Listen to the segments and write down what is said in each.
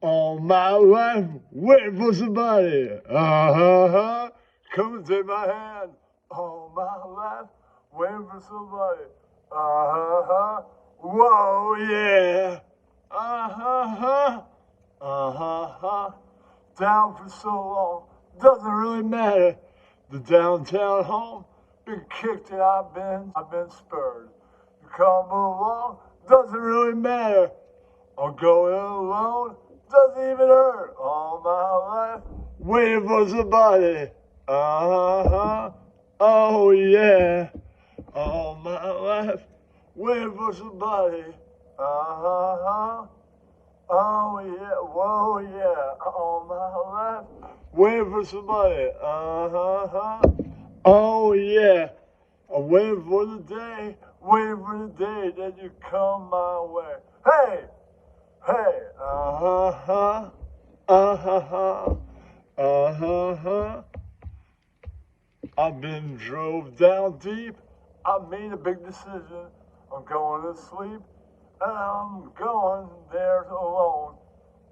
All my life, waiting for somebody. Come and take my hand. All my life, waiting for somebody. Whoa, yeah. Down for so long, doesn't really matter. The downtown home, been kicked and I've been spurred. You come along, doesn't really matter. I'm going alone, doesn't even hurt. All my life, waiting for somebody. Oh yeah. All my life, waiting for somebody. Oh yeah, whoa yeah. All my life, waiting for somebody. Oh yeah. I'm waiting for the day that you come my way. Hey! Hey, I've been drove down deep. I made a big decision. I'm going to sleep, and I'm going there alone.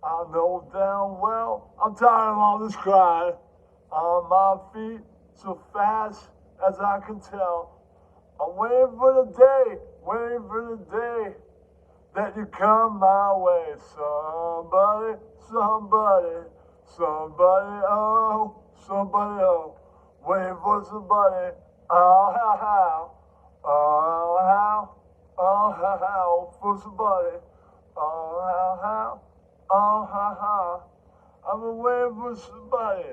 I know damn well I'm tired of all this crying. On my feet, so fast as I can tell. I'm waiting for the day that you come my way. Somebody, oh, waiting for somebody, for somebody, I'm waiting for somebody,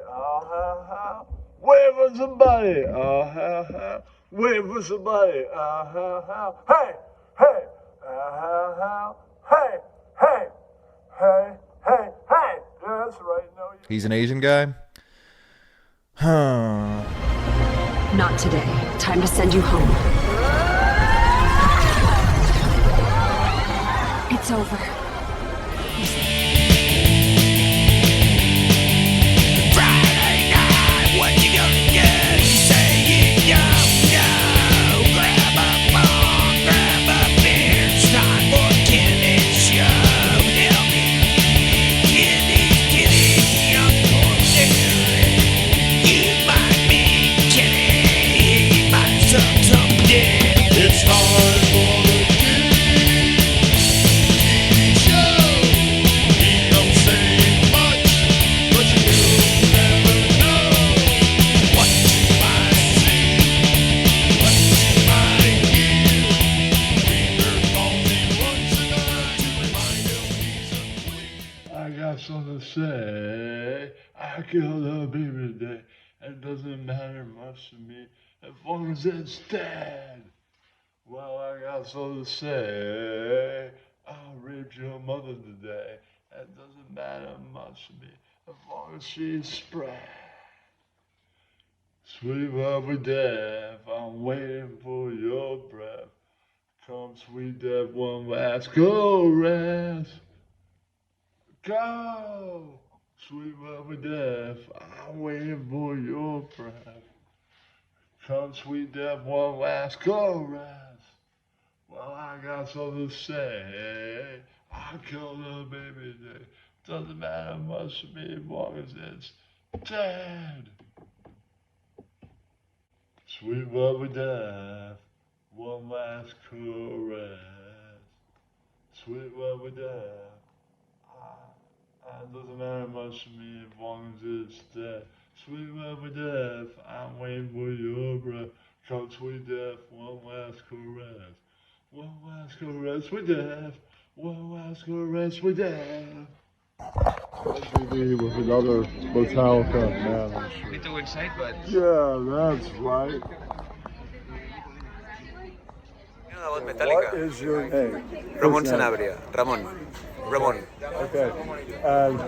waiting for somebody, waiting for somebody, hey, hey, hey, hey, hey, hey, hey. Yeah, that's right. No, He's an Asian guy? Huh. Not today. Time to send you home. It's over. Friday night, what you gonna do? Say you don't know. Grab a bong, grab a beer. It's time for Kenny's show. Help me, Kenny, unfortunately, you might be Kenny. You might suck some dick. It's time for the TV show. He don't say much, but you'll never know what you might see, what you might hear. Peter calls him once a night to remind him he's a queen. I got something to say. I killed a baby today. It doesn't matter much to me as long as it's dead. Well, I got something to say. I raped your mother today. It doesn't matter much to me as long as she's spread. Sweet love with death, I'm waiting for your breath. Come, sweet death, one last caress. Go! Sweet love with death, I'm waiting for your breath. Come, sweet death, one last caress. Well, I got something to say. I killed a baby today. Doesn't matter much to me as long as it's dead. Sweet love with death, one last caress. Sweet love with death. It doesn't matter much to me as long as it's dead. Sweet love with death, I'm waiting for your breath. Come, sweet death, one last caress. One last caress with death. One last caress with death. SUV with another Metallica man on the street. Little excited, but Yeah, that's right. you know about What Metallica. is your name? Ramon First name. Sanabria. Ramon. Okay. And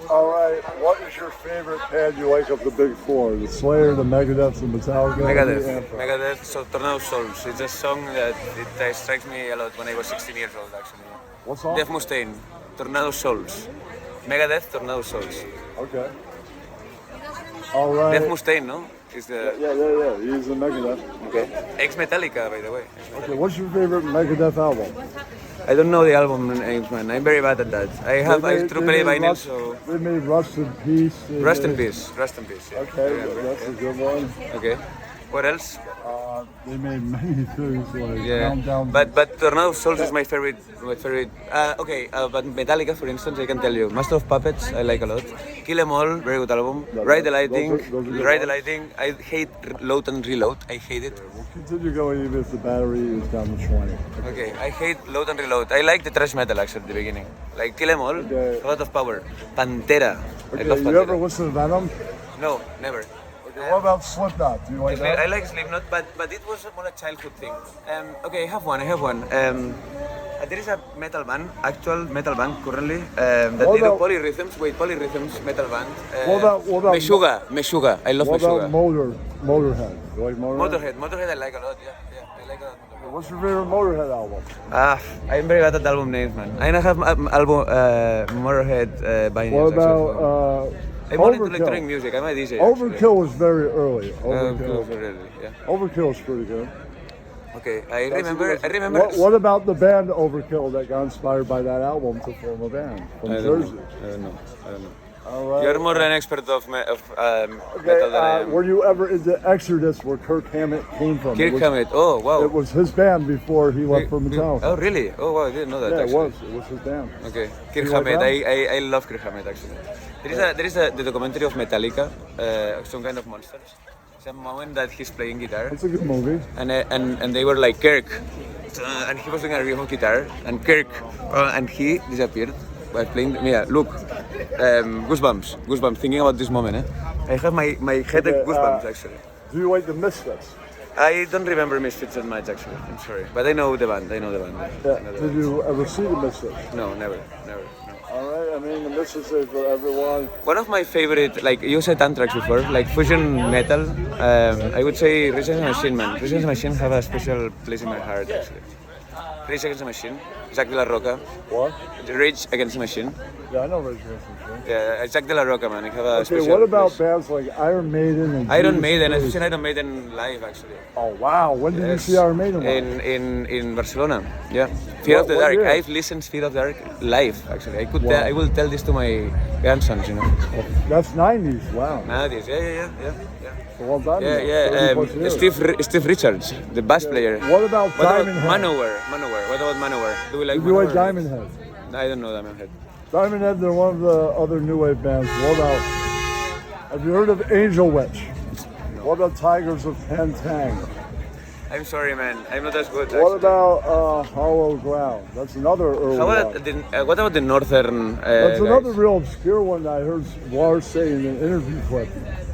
All right, what is your favorite band you like of the big four? The Slayer, the Megadeth, the Metallica, and the Megadeth. Anthrax? Megadeth, so Tornado Souls. It's a song that it strikes me a lot when I was 16 years old, actually. What song? Def Mustaine, Tornado Souls. Megadeth, Tornado Souls. Okay. All right. Def Mustaine, no? Is the Yeah. He's a Megadeth. okay. Ex-Metallica, by the way. Okay, what's your favorite Megadeth album? I don't know the album names, man. I'm very bad at that. I through play vinyl, Rust, so they made Rust in Peace. rest in peace. Rest in peace. Yeah. Okay, I remember, that's yeah. a good one. Okay. What else? They made many things like Yeah, Countdown. but Tornado Souls is my favorite. Okay, but Metallica, for instance, I can tell you, Master of Puppets, I like a lot. Kill 'Em All, very good album. Ride the Lightning, those are good Ride the ones. Lightning. I hate Load and Reload. I hate it. We'll continue going even if the battery is down to 20. Okay, I hate Load and Reload. I like the thrash metal actually at the beginning. Like Kill 'Em All, Okay. a lot of power. Pantera, I Okay, love you Pantera. ever listen to Venom? No, never. Okay, what about Slipknot? Do you like that? I like Slipknot, but it was more a childhood thing. Okay, I have one. There is a metal band, actual metal band currently, that What they do about- polyrhythms. Wait, polyrhythms metal band. What about Meshuggah. I love What Meshuggah. about Motorhead? You like Motorhead? Motorhead, I like a lot. Yeah, I like a lot. Motorhead. What's your favorite Motorhead album? I'm very bad at album names, man. I don't have album Motorhead vinyls. What about I'm more into Overkill? electronic music. I'm a DJ. Overkill was very early. Overkill. Overkill. Yeah. Overkill's pretty good. Okay, I That's a remember. good one. I remember. What about the band Overkill that got inspired by that album to form a band from I don't Jersey? know. I don't know. All right. You're more an expert of metal Okay, than I am. were you ever into Exodus, where Kirk Hammett came from? Kirk It was- Hammett. Oh wow. It was his band before he left for Metallica. Oh really? Oh wow, I didn't know that. Yeah, actually. it was his band. Okay, Kirk You like Hammett. that? I love Kirk Hammett actually. There is the documentary of Metallica, some kind of monsters. Some moment that he's playing guitar, It's a good movie. and they were like Kirk, and he was doing a riff on guitar, and Kirk, and he disappeared by playing. Yeah, look, goosebumps. Thinking about this moment, I have my head Okay, goosebumps actually. Do you like the Misfits? I don't remember Misfits that much actually. I'm sorry, but I know the band. Yeah. Did you ever see the Misfits? No, never. No. All right. I mean, the Misfits are for everyone. One of my favorite, like you said Anthrax before, like fusion metal, I would say Rage Against the Machine, man. Rage Against the Machine have a special place in my heart, actually. Rage Against the Machine, Jack de la Roca. What? Rage Against the Machine. Yeah, I know Rage Against the Machine. Yeah, Jack de la Roca, man. I have a Okay, special what about place. bands like Iron Maiden and Iron Judas Maiden, I've Priest? seen Iron Maiden live, actually. Oh wow! When did you Yes. see Iron Maiden? live? In Barcelona, yeah. Fear of the What Dark. year? I've listened to Fear of the Dark live, actually. Wow. I will tell this to my grandsons, you know. That's 90s. Wow. Nowadays, yeah. It's a long time ago, 30 plus years. Steve Richards, the bass player. What about Diamond Head? Manowar? What about Manowar? Do we like Did you like Manowar? Diamond Head? I don't know Diamond Head. Diamond Head, they're one of the other new wave bands. What about, have you heard of Angel Witch? What about Tigers of Pantang? I'm sorry, man. I'm not as good. What actually. about Hollow Ground? That's another early How one. about what about the northern? That's another guys? real obscure one that I heard Lars say in an interview clip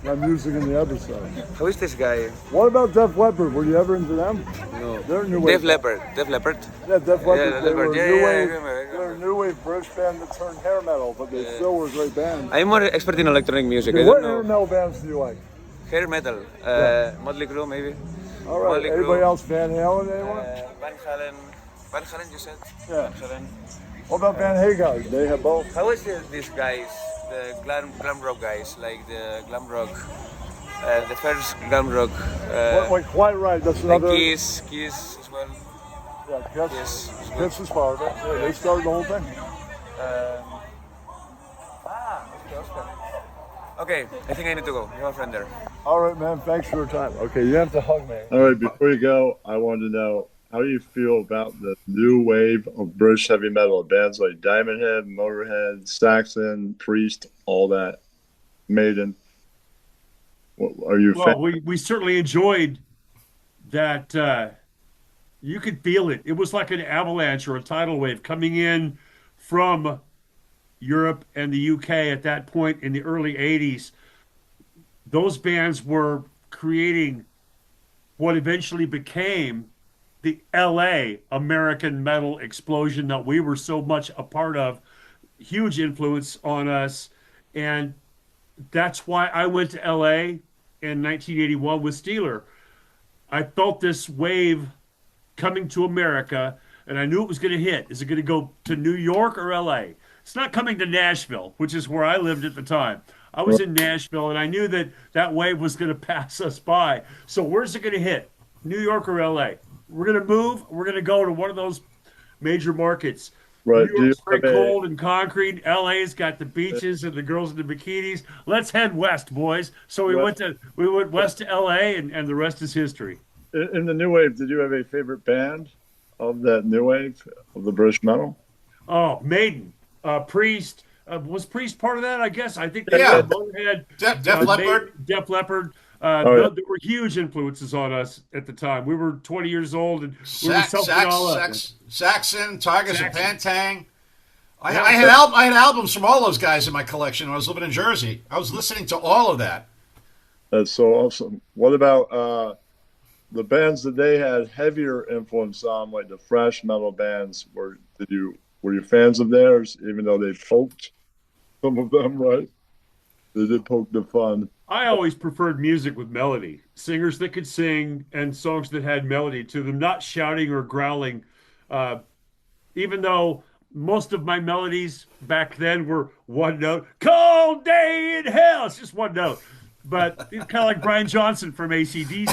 I'm using in the episode. How is this guy? What about Def Leppard? Were you ever into them? No. They're new wave. Def Leppard. Def Leppard. Yeah, Def Leppard. Yeah, They were Leppard. a Yeah, new yeah, I wave. remember. They're a new wave British band that turned hair metal, but they still were a great band. I'm more expert in electronic music. Okay, I what don't hair know. metal bands do you like? Hair metal. Motley Crue, maybe. All right. Motley Crue. Anybody else? Van Halen? Anyone? Van Halen. Van Halen, you said? Yeah. Van Halen. What about Van Hagar? They have both. How is these guys, the glam rock guys, like the glam rock, the first glam rock, Wait, quite right. That's like another. Kiss as well. Yeah, Kiss. Kiss is part of it. Yeah, they started the whole thing. Okay, I think I need to go. You have a friend there. All right, man. Thanks for your time. Okay, you have to hug me. All right, before you go, I wanted to know how do you feel about the new wave of British heavy metal bands like Diamond Head, Motorhead, Saxon, Priest, all that, Maiden. Are you a Well, fan? we certainly enjoyed that. You could feel it. It was like an avalanche or a tidal wave coming in from Europe and the UK at that point in the early 80s. Those bands were creating what eventually became the LA American metal explosion that we were so much a part of. Huge influence on us. And that's why I went to LA in 1981 with Steeler. I felt this wave coming to America, and I knew it was going to hit. Is it going to go to New York or LA? It's not coming to Nashville, which is where I lived at the time. I was in Nashville, and I knew that that wave was going to pass us by. So where's it going to hit? New York or LA? We're going to move. We're going to go to one of those major markets. Right. New Do you York's very have a, cold and concrete. LA's got the beaches and the girls in the bikinis. Let's head west, boys. So we went west to LA, and the rest is history. in the new wave, did you have a favorite band of that new wave of the British metal? Oh, Maiden, Priest. Was Priest part of that? I guess. I think Yeah. Motorhead, Def Leppard. Def Leppard. yeah. There were huge influences on us at the time. We were 20 years old, and we were soaking all up. Saxon, Tigers of Saxon. Pantang. I Yeah. had albums from all those guys in my collection when I was living in Jersey. I was listening to all of that. That's so awesome. What about the bands that they had heavier influence on, like the thrash metal bands? Were you fans of theirs, even though they poked some of them, right? They did poke the fun. I always preferred music with melody, singers that could sing, and songs that had melody to them, not shouting or growling. Even though most of my melodies back then were one note, cold day in hell. It's just one note. But it's kind of like Brian Johnson from AC/DC.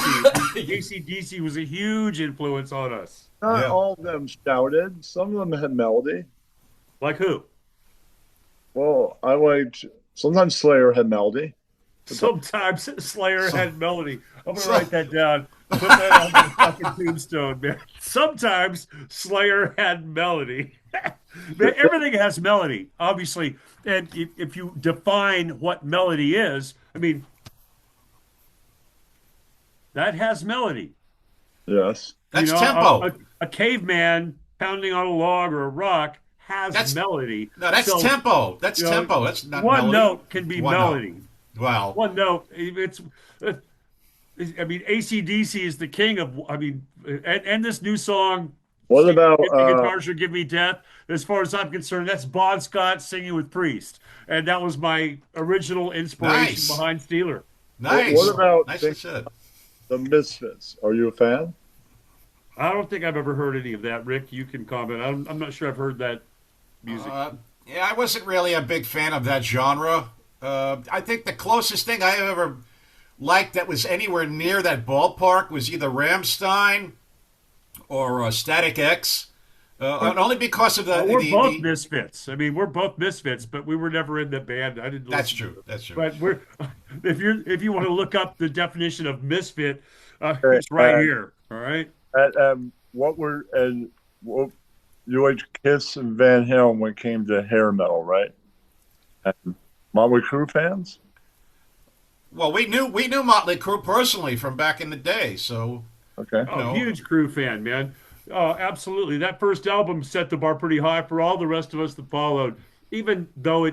AC/DC was a huge influence on us. Not Yeah. all of them shouted. Some of them had melody. Like who? Well, I liked sometimes Slayer had melody. Sometimes Slayer had melody. I'm going to write that down. Put that on my fucking tombstone, man. Sometimes Slayer had melody. Man, everything has melody, obviously. And if you define what melody is, I mean, that has melody. Yes. That's You know, tempo. A caveman pounding on a log or a rock has melody. No, that's So, tempo. That's you know, tempo. That's not one melody. note can be One note. melody. Wow. One note. I mean, AC/DC is the king of. I mean, and this new song. What about "Give Me Guitars or Give Me Death"? As far as I'm concerned, that's Bon Scott singing with Priest, and that was my original inspiration Nice. behind Steeler. Nice. What about Nicely said. the Misfits? Are you a fan? I don't think I've ever heard any of that. Rick, you can comment. I'm not sure I've heard that music. Yeah, I wasn't really a big fan of that genre. I think the closest thing I ever liked that was anywhere near that ballpark was either Rammstein or Static X, and only because of We're both misfits. I mean, we're both misfits, but we were never in the band. I didn't. That's listen to true. it. That's true. But if you want to look up the definition of misfit, it's right here. All right. You liked Kiss and Van Halen when it came to hair metal, right? And Motley Crue fans? Well, we knew Motley Crue personally from back in the day, so Okay. Oh, No. huge Crew fan, man. Oh, absolutely. That first album set the bar pretty high for all the rest of us that followed. Even though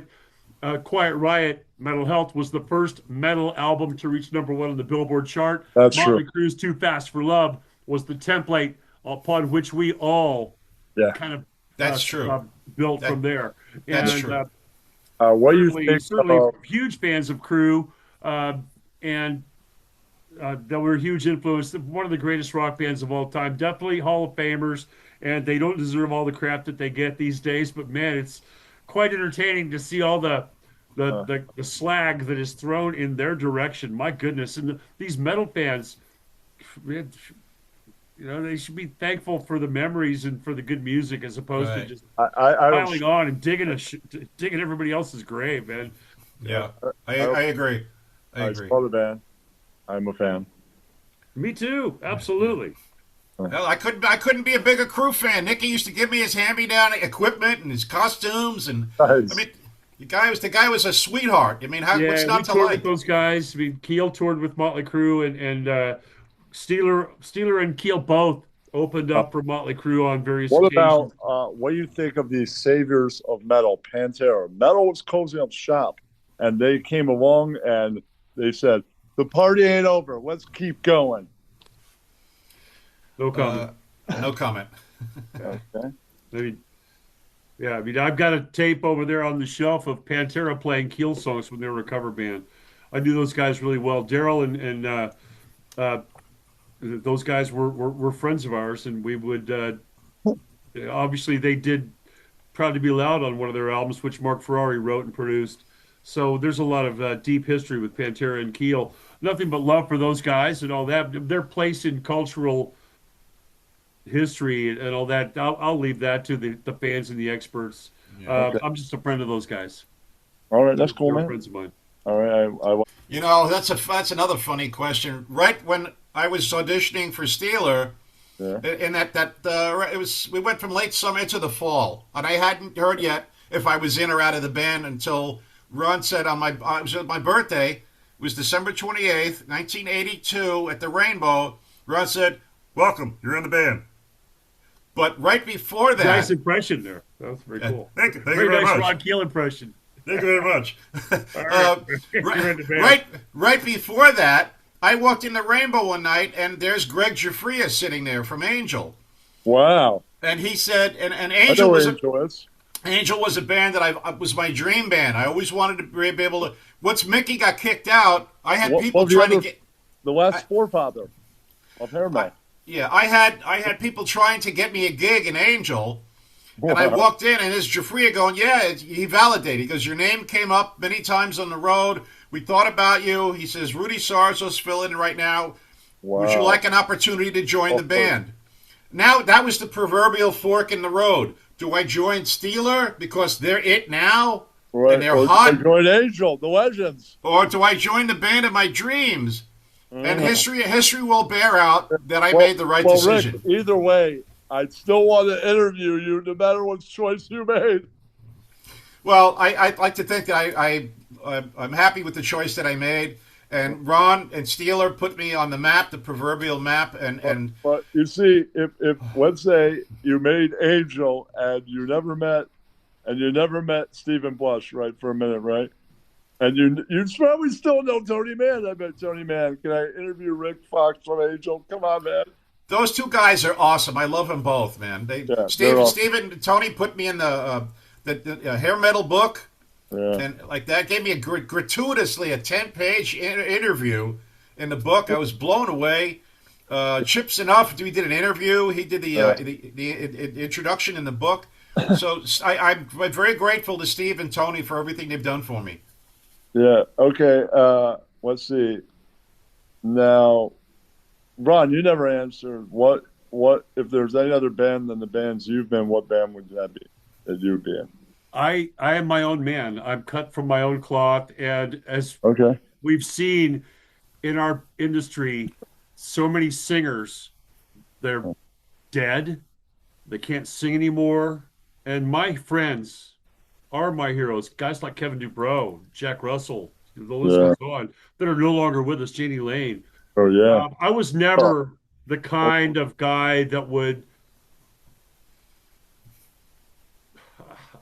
Quiet Riot, Mental Health was the first metal album to reach #1 on the Billboard chart. That's Motley true. Crue's Too Fast for Love was the template upon which we all Yeah. kind of that's true. built That- from there. that's And, true. What do you certainly, think certainly of huge fans of Crew, and that were a huge influence. One of the greatest rock bands of all time. Definitely Hall of Famers, and they don't deserve all the crap that they get these days. But man, it's quite entertaining to see all the slag that is thrown in their direction. My goodness, and these metal fans, man, you know, they should be thankful for the memories and for the good music as opposed to Right. just I piling on and digging everybody else's grave, man. Yeah, I agree. I agree. saw the band. I'm a fan. Me too, absolutely. Hell, I couldn't be a bigger Crew fan. Nicky used to give me his hand-me-down equipment and his costumes, and Nice. I mean, the guy was a sweetheart. I mean, what's Yeah, not we to toured like? with those guys. I mean, Keel toured with Motley Crue, and Steeler and Keel both opened up for Motley Crue on various What occasions. about what do you think of the saviors of metal, Pantera? Metal was closing up shop, and they came along and they said, "The party ain't over. Let's keep going." No comment. No comment. Okay. I mean, Yeah, I mean, I've got a tape over there on the shelf of Pantera playing Keel songs when they were a cover band. I knew those guys really well. Daryl and uh, those guys were friends of ours, and we would obviously they did Proud to Be Loud on one of their albums, which Mark Ferrari wrote and produced. So there's a lot of deep history with Pantera and Keel. Nothing but love for those guys and all that. Their place in cultural history and all that, I'll leave that to the fans and the experts. Okay. I'm just a friend of those guys. All right, that's cool, They're man. friends of mine. All right, You know, that's another funny question. Right when I was auditioning for Steeler, yeah. in it was we went from late summer into the fall, and I hadn't heard yet if I was in or out of the band until Ron said it was my birthday. It was December 28th, 1982, at the Rainbow. Ron said, "Welcome, you're in the band." But right before that, Nice impression there. That was very cool. Thank you Very very nice much. Ron Keel impression. Thank you very much. Right. You're in the band. Right before that, I walked in the Rainbow one night, and there's Greg Giuffria sitting there from Angel, Wow. and he said, and I know Angel where was Angel is. Angel was a band that was my dream band. I always wanted to be able to. Once Mickey got kicked out, I had people trying to get. The last forefather of hair metal. Yeah, I had people trying to get me a gig in Angel, and I walked in, and there's Giuffria going, "Yeah," he validated. He goes, "Your name came up many times on the road. We thought about you." He says, "Rudy Sarzo's filling in right now. Wow. Would you like an opportunity to join the band?" Now, that was the proverbial fork in the road. Do I join Steeler because they're it now, Right. and they're Or hot? join Angel, the Legends. Or do I join the band of my dreams? And history will bear out that I made the right decision. Rick, either way, I'd still want to interview you no matter what choice you made. Well, I'd like to think that I'm happy with the choice that I made. And Ron and Steeler put me on the map, the proverbial map. But you see, if let's say you made Angel and you never met Stephen Blush, right, for a minute, right? And you probably still know Tony Mann. I bet Tony Mann. Can I interview Rick Fox from Angel? Come on, man. Those two guys are awesome. I love them both, man. Stephen and Tony put me in the hair metal book, and like that gave me gratuitously a 10-page interview in the book. I was blown away. Chip Zinoff, we did an interview. He did the introduction in the book. So I'm very grateful to Steve and Tony for everything they've done for me. Yeah. Okay. Let's see. Now, Ron, you never answered. What if there's any other band than the bands you've been? What band would that be that you'd be in? I am my own man. I'm cut from my own cloth, and as Okay. we've seen in our industry, so many singers, they're dead. They can't sing anymore. And my friends are my heroes. Guys like Kevin Dubrow, Jack Russell, the list goes on, that are no longer with us, Jeannie Lane. Oh, yeah. I was never the kind of guy that would.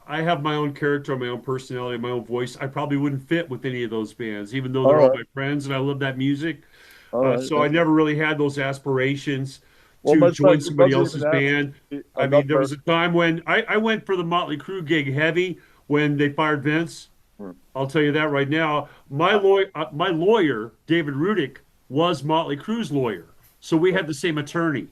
I have my own character, my own personality, my own voice. I probably wouldn't fit with any of those bands, even though they're all my friends and I love that music. So I never really had those aspirations to join somebody else's band. I mean, there was a time when I went for the Motley Crue gig heavy when they fired Vince. I'll tell you that right now. My lawyer, David Rudick, was Motley Crue's lawyer. So we had the same attorney.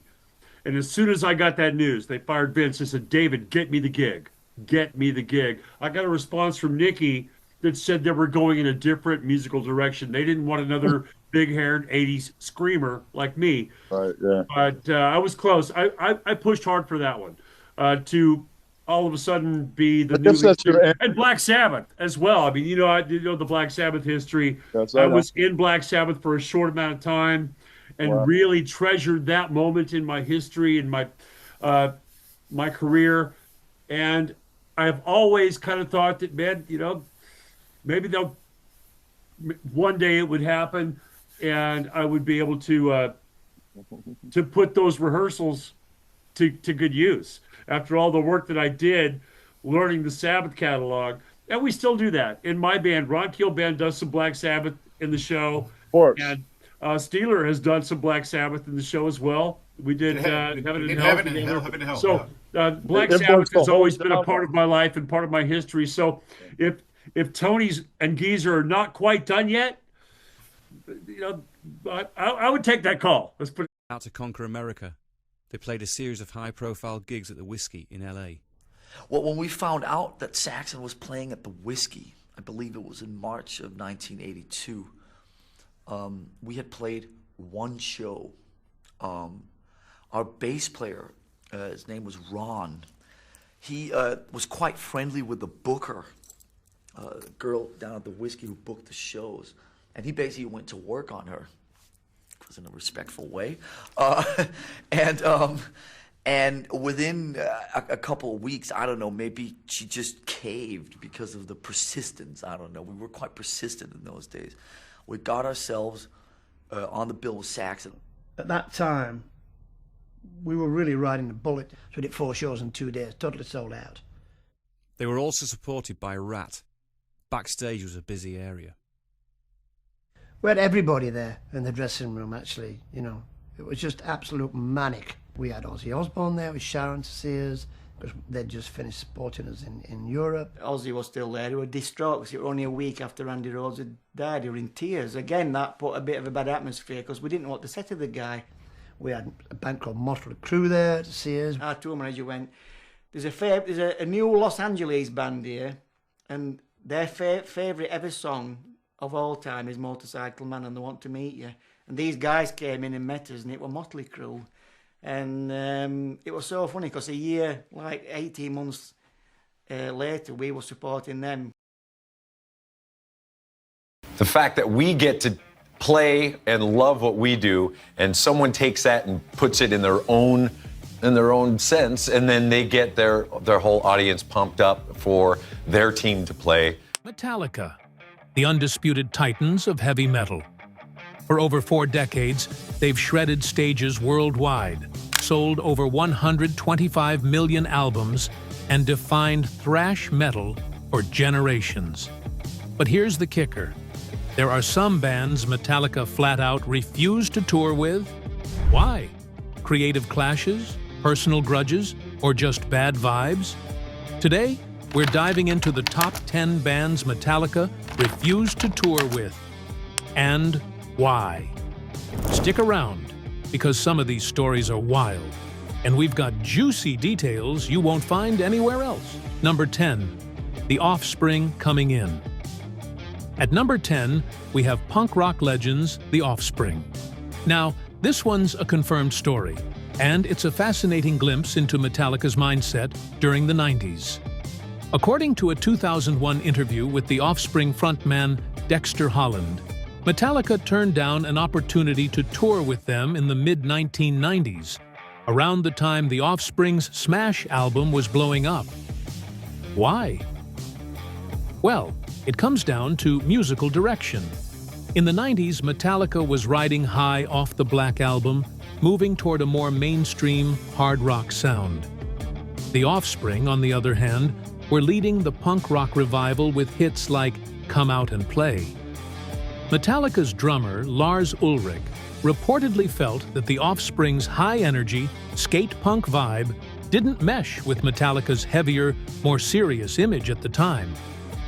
And as soon as I got that news, they fired Vince. I said, David, get me the gig. Get me the gig. I got a response from Nikki that said they were going in a different musical direction. They didn't want another big-haired 80s screamer like me. Right, yeah. But I was close. I pushed hard for that one to all of a sudden be the new leader. And Black Sabbath as well. I mean, you know the Black Sabbath history. I was in Black Sabbath for a short amount of time and really treasured that moment in my history and my career. And I've always kind of thought that, man, maybe one day it would happen and I would be able to put those rehearsals to good use. After all the work that I did learning the Sabbath catalog, and we still do that. In my band, Ron Keel Band does some Black Sabbath in the show. Of course. And Steeler has done some Black Sabbath in the show as well. We did Heaven and Hell Heaven and together. Heaven and Hell. So Black It Sabbath was the has always whole been a album. part of my life and part of my history. So if Tony's and Geezer are not quite done yet, I would take that call. Let's put it. Out to conquer America. They played a series of high-profile gigs at the Whiskey in LA. Well, when we found out that Saxon was playing at the Whiskey, I believe it was in March of 1982, we had played one show. Our bass player, his name was Ron, he was quite friendly with the booker, the girl down at the Whiskey who booked the shows, and he basically went to work on her. It was in a respectful way. And within a couple of weeks, I don't know, maybe she just caved because of the persistence. I don't know. We were quite persistent in those days. We got ourselves on the bill with Saxon. At that time, we were really riding the bullet. So we did 4 shows in 2 days, totally sold out. They were also supported by Rat. Backstage was a busy area. We had everybody there in the dressing room, actually. It was just absolute manic. We had Ozzy Osbourne there with Sharon to see us, because they'd just finished supporting us in Europe. Ozzy was still there. He was distraught because it was only a week after Randy Rhoads had died. He was in tears. Again, that put a bit of a bad atmosphere because we didn't know what to say to the guy. We had a band called Motley Crue there to see us. Our tour manager went, there's a new Los Angeles band here, and their favourite ever song of all time is Motorcycle Man, and they want to meet you. And these guys came in and met us, and it was Motley Crue. And it was so funny because a year, like 18 months later, we were supporting them. The fact that we get to play and love what we do, and someone takes that and puts it in their own sense, and then they get their whole audience pumped up for their team to play. Metallica, the undisputed titans of heavy metal. For over 4 decades, they've shredded stages worldwide, sold over 125 million albums, and defined thrash metal for generations. But here's the kicker. There are some bands Metallica flat out refuse to tour with. Why? Creative clashes, personal grudges, or just bad vibes? Today, we're diving into the top 10 bands Metallica refused to tour with. And why? Stick around, because some of these stories are wild, and we've got juicy details you won't find anywhere else. Number 10, The Offspring coming in. At number 10, we have punk rock legends, The Offspring. Now, this one's a confirmed story, and it's a fascinating glimpse into Metallica's mindset during the 90s. According to a 2001 interview with The Offspring frontman Dexter Holland, Metallica turned down an opportunity to tour with them in the mid-1990s, around the time The Offspring's Smash album was blowing up. Why? Well, it comes down to musical direction. In the 90s, Metallica was riding high off the Black Album, moving toward a more mainstream hard rock sound. The Offspring, on the other hand, were leading the punk rock revival with hits like Come Out and Play. Metallica's drummer, Lars Ulrich, reportedly felt that The Offspring's high-energy, skate punk vibe didn't mesh with Metallica's heavier, more serious image at the time.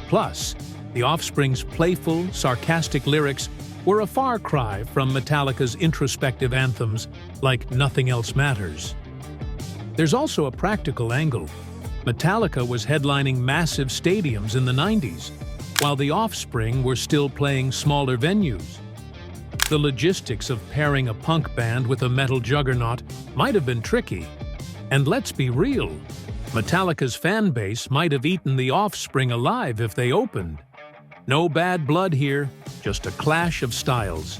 Plus, The Offspring's playful, sarcastic lyrics were a far cry from Metallica's introspective anthems like Nothing Else Matters. There's also a practical angle. Metallica was headlining massive stadiums in the 90s, while The Offspring were still playing smaller venues. The logistics of pairing a punk band with a metal juggernaut might have been tricky. And let's be real, Metallica's fan base might have eaten The Offspring alive if they opened. No bad blood here, just a clash of styles.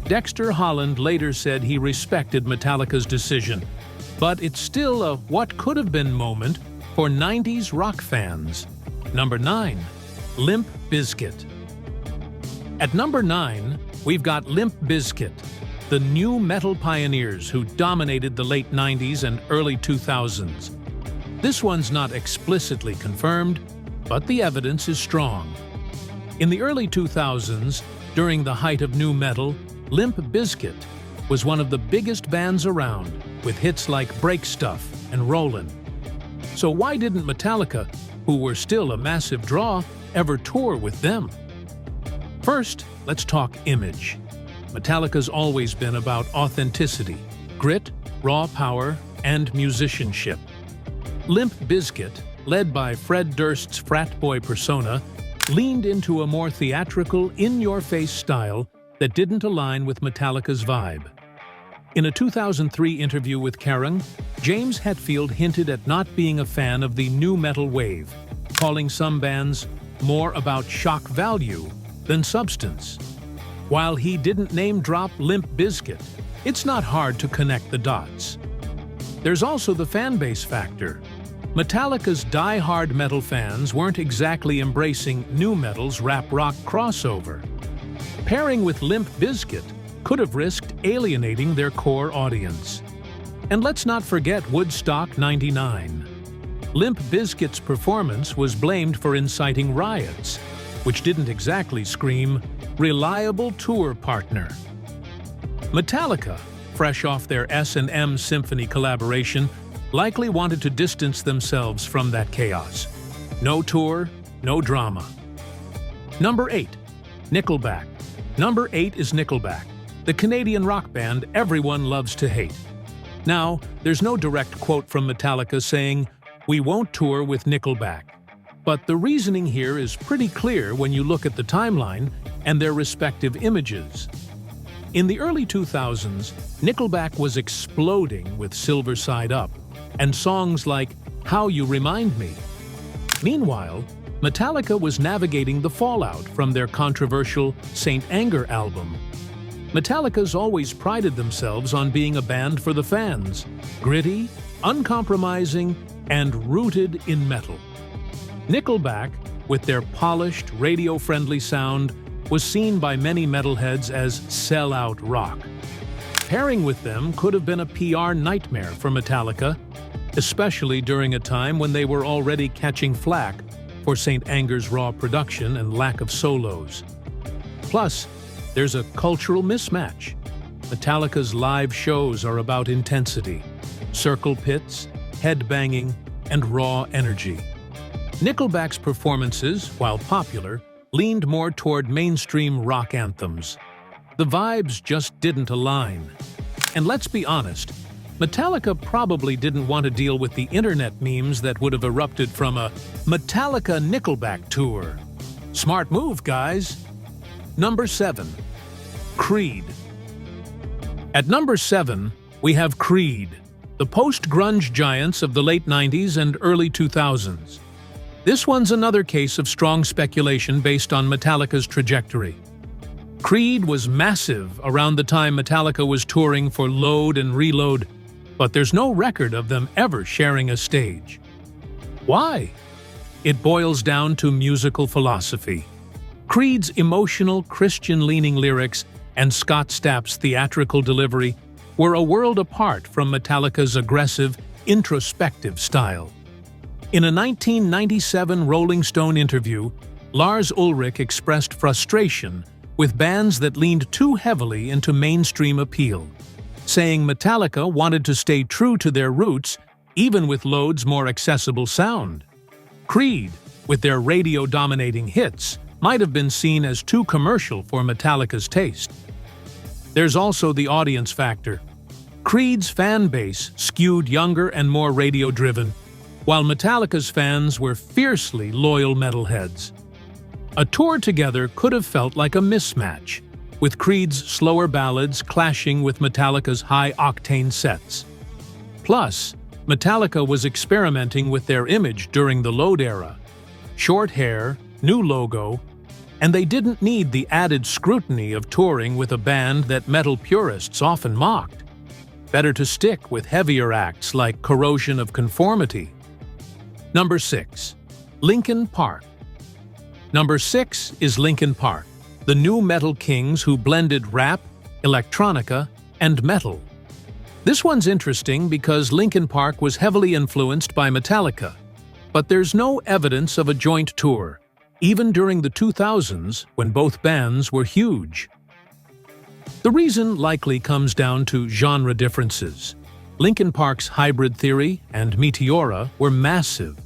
Dexter Holland later said he respected Metallica's decision, but it's still a what-could-have-been moment for 90s rock fans. Number 9. Limp Bizkit. At number 9, we've got Limp Bizkit, the new metal pioneers who dominated the late 90s and early 2000s. This one's not explicitly confirmed, but the evidence is strong. In the early 2000s, during the height of nu metal, Limp Bizkit, was one of the biggest bands around, with hits like Break Stuff and Rollin'. So why didn't Metallica, who were still a massive draw, ever tour with them? First, let's talk image. Metallica's always been about authenticity, grit, raw power, and musicianship. Limp Bizkit, led by Fred Durst's frat boy persona, leaned into a more theatrical, in-your-face style that didn't align with Metallica's vibe. In a 2003 interview with Kerrang, James Hetfield hinted at not being a fan of the nu metal wave, calling some bands more about shock value than substance. While he didn't name-drop Limp Bizkit, it's not hard to connect the dots. There's also the fanbase factor. Metallica's die-hard metal fans weren't exactly embracing nu metal's rap-rock crossover. Pairing with Limp Bizkit could have risked alienating their core audience. And let's not forget Woodstock '99. Limp Bizkit's performance was blamed for inciting riots, which didn't exactly scream reliable tour partner. Metallica, fresh off their S&M Symphony collaboration, likely wanted to distance themselves from that chaos. No tour, no drama. Number 8. Nickelback. Number 8 is Nickelback, the Canadian rock band everyone loves to hate. Now, there's no direct quote from Metallica saying, "We won't tour with Nickelback." But the reasoning here is pretty clear when you look at the timeline and their respective images. In the early 2000s, Nickelback was exploding with Silver Side Up and songs like How You Remind Me. Meanwhile, Metallica was navigating the fallout from their controversial Saint Anger album. Metallica's always prided themselves on being a band for the fans, gritty, uncompromising, and rooted in metal. Nickelback, with their polished, radio-friendly sound, was seen by many metalheads as sell-out rock. Pairing with them could have been a PR nightmare for Metallica, especially during a time when they were already catching flack for Saint Anger's raw production and lack of solos. Plus, there's a cultural mismatch. Metallica's live shows are about intensity, circle pits, headbanging, and raw energy. Nickelback's performances, while popular, leaned more toward mainstream rock anthems. The vibes just didn't align. And let's be honest, Metallica probably didn't want to deal with the internet memes that would have erupted from a Metallica Nickelback tour. Smart move, guys. Number 7. Creed. At number 7, we have Creed, the post-grunge giants of the late 90s and early 2000s. This one's another case of strong speculation based on Metallica's trajectory. Creed was massive around the time Metallica was touring for Load and Reload, but there's no record of them ever sharing a stage. Why? It boils down to musical philosophy. Creed's emotional, Christian-leaning lyrics and Scott Stapp's theatrical delivery were a world apart from Metallica's aggressive, introspective style. In a 1997 Rolling Stone interview, Lars Ulrich expressed frustration with bands that leaned too heavily into mainstream appeal, saying Metallica wanted to stay true to their roots even with Load's more accessible sound. Creed, with their radio-dominating hits, might have been seen as too commercial for Metallica's taste. There's also the audience factor. Creed's fan base skewed younger and more radio-driven, while Metallica's fans were fiercely loyal metalheads. A tour together could have felt like a mismatch, with Creed's slower ballads clashing with Metallica's high-octane sets. Plus, Metallica was experimenting with their image during the Load era. Short hair, new logo, and they didn't need the added scrutiny of touring with a band that metal purists often mocked. Better to stick with heavier acts like Corrosion of Conformity. Number 6. Linkin Park. Number 6 is Linkin Park, the new metal kings who blended rap, electronica, and metal. This one's interesting because Linkin Park was heavily influenced by Metallica, but there's no evidence of a joint tour, even during the 2000s when both bands were huge. The reason likely comes down to genre differences. Linkin Park's Hybrid Theory and Meteora were massive,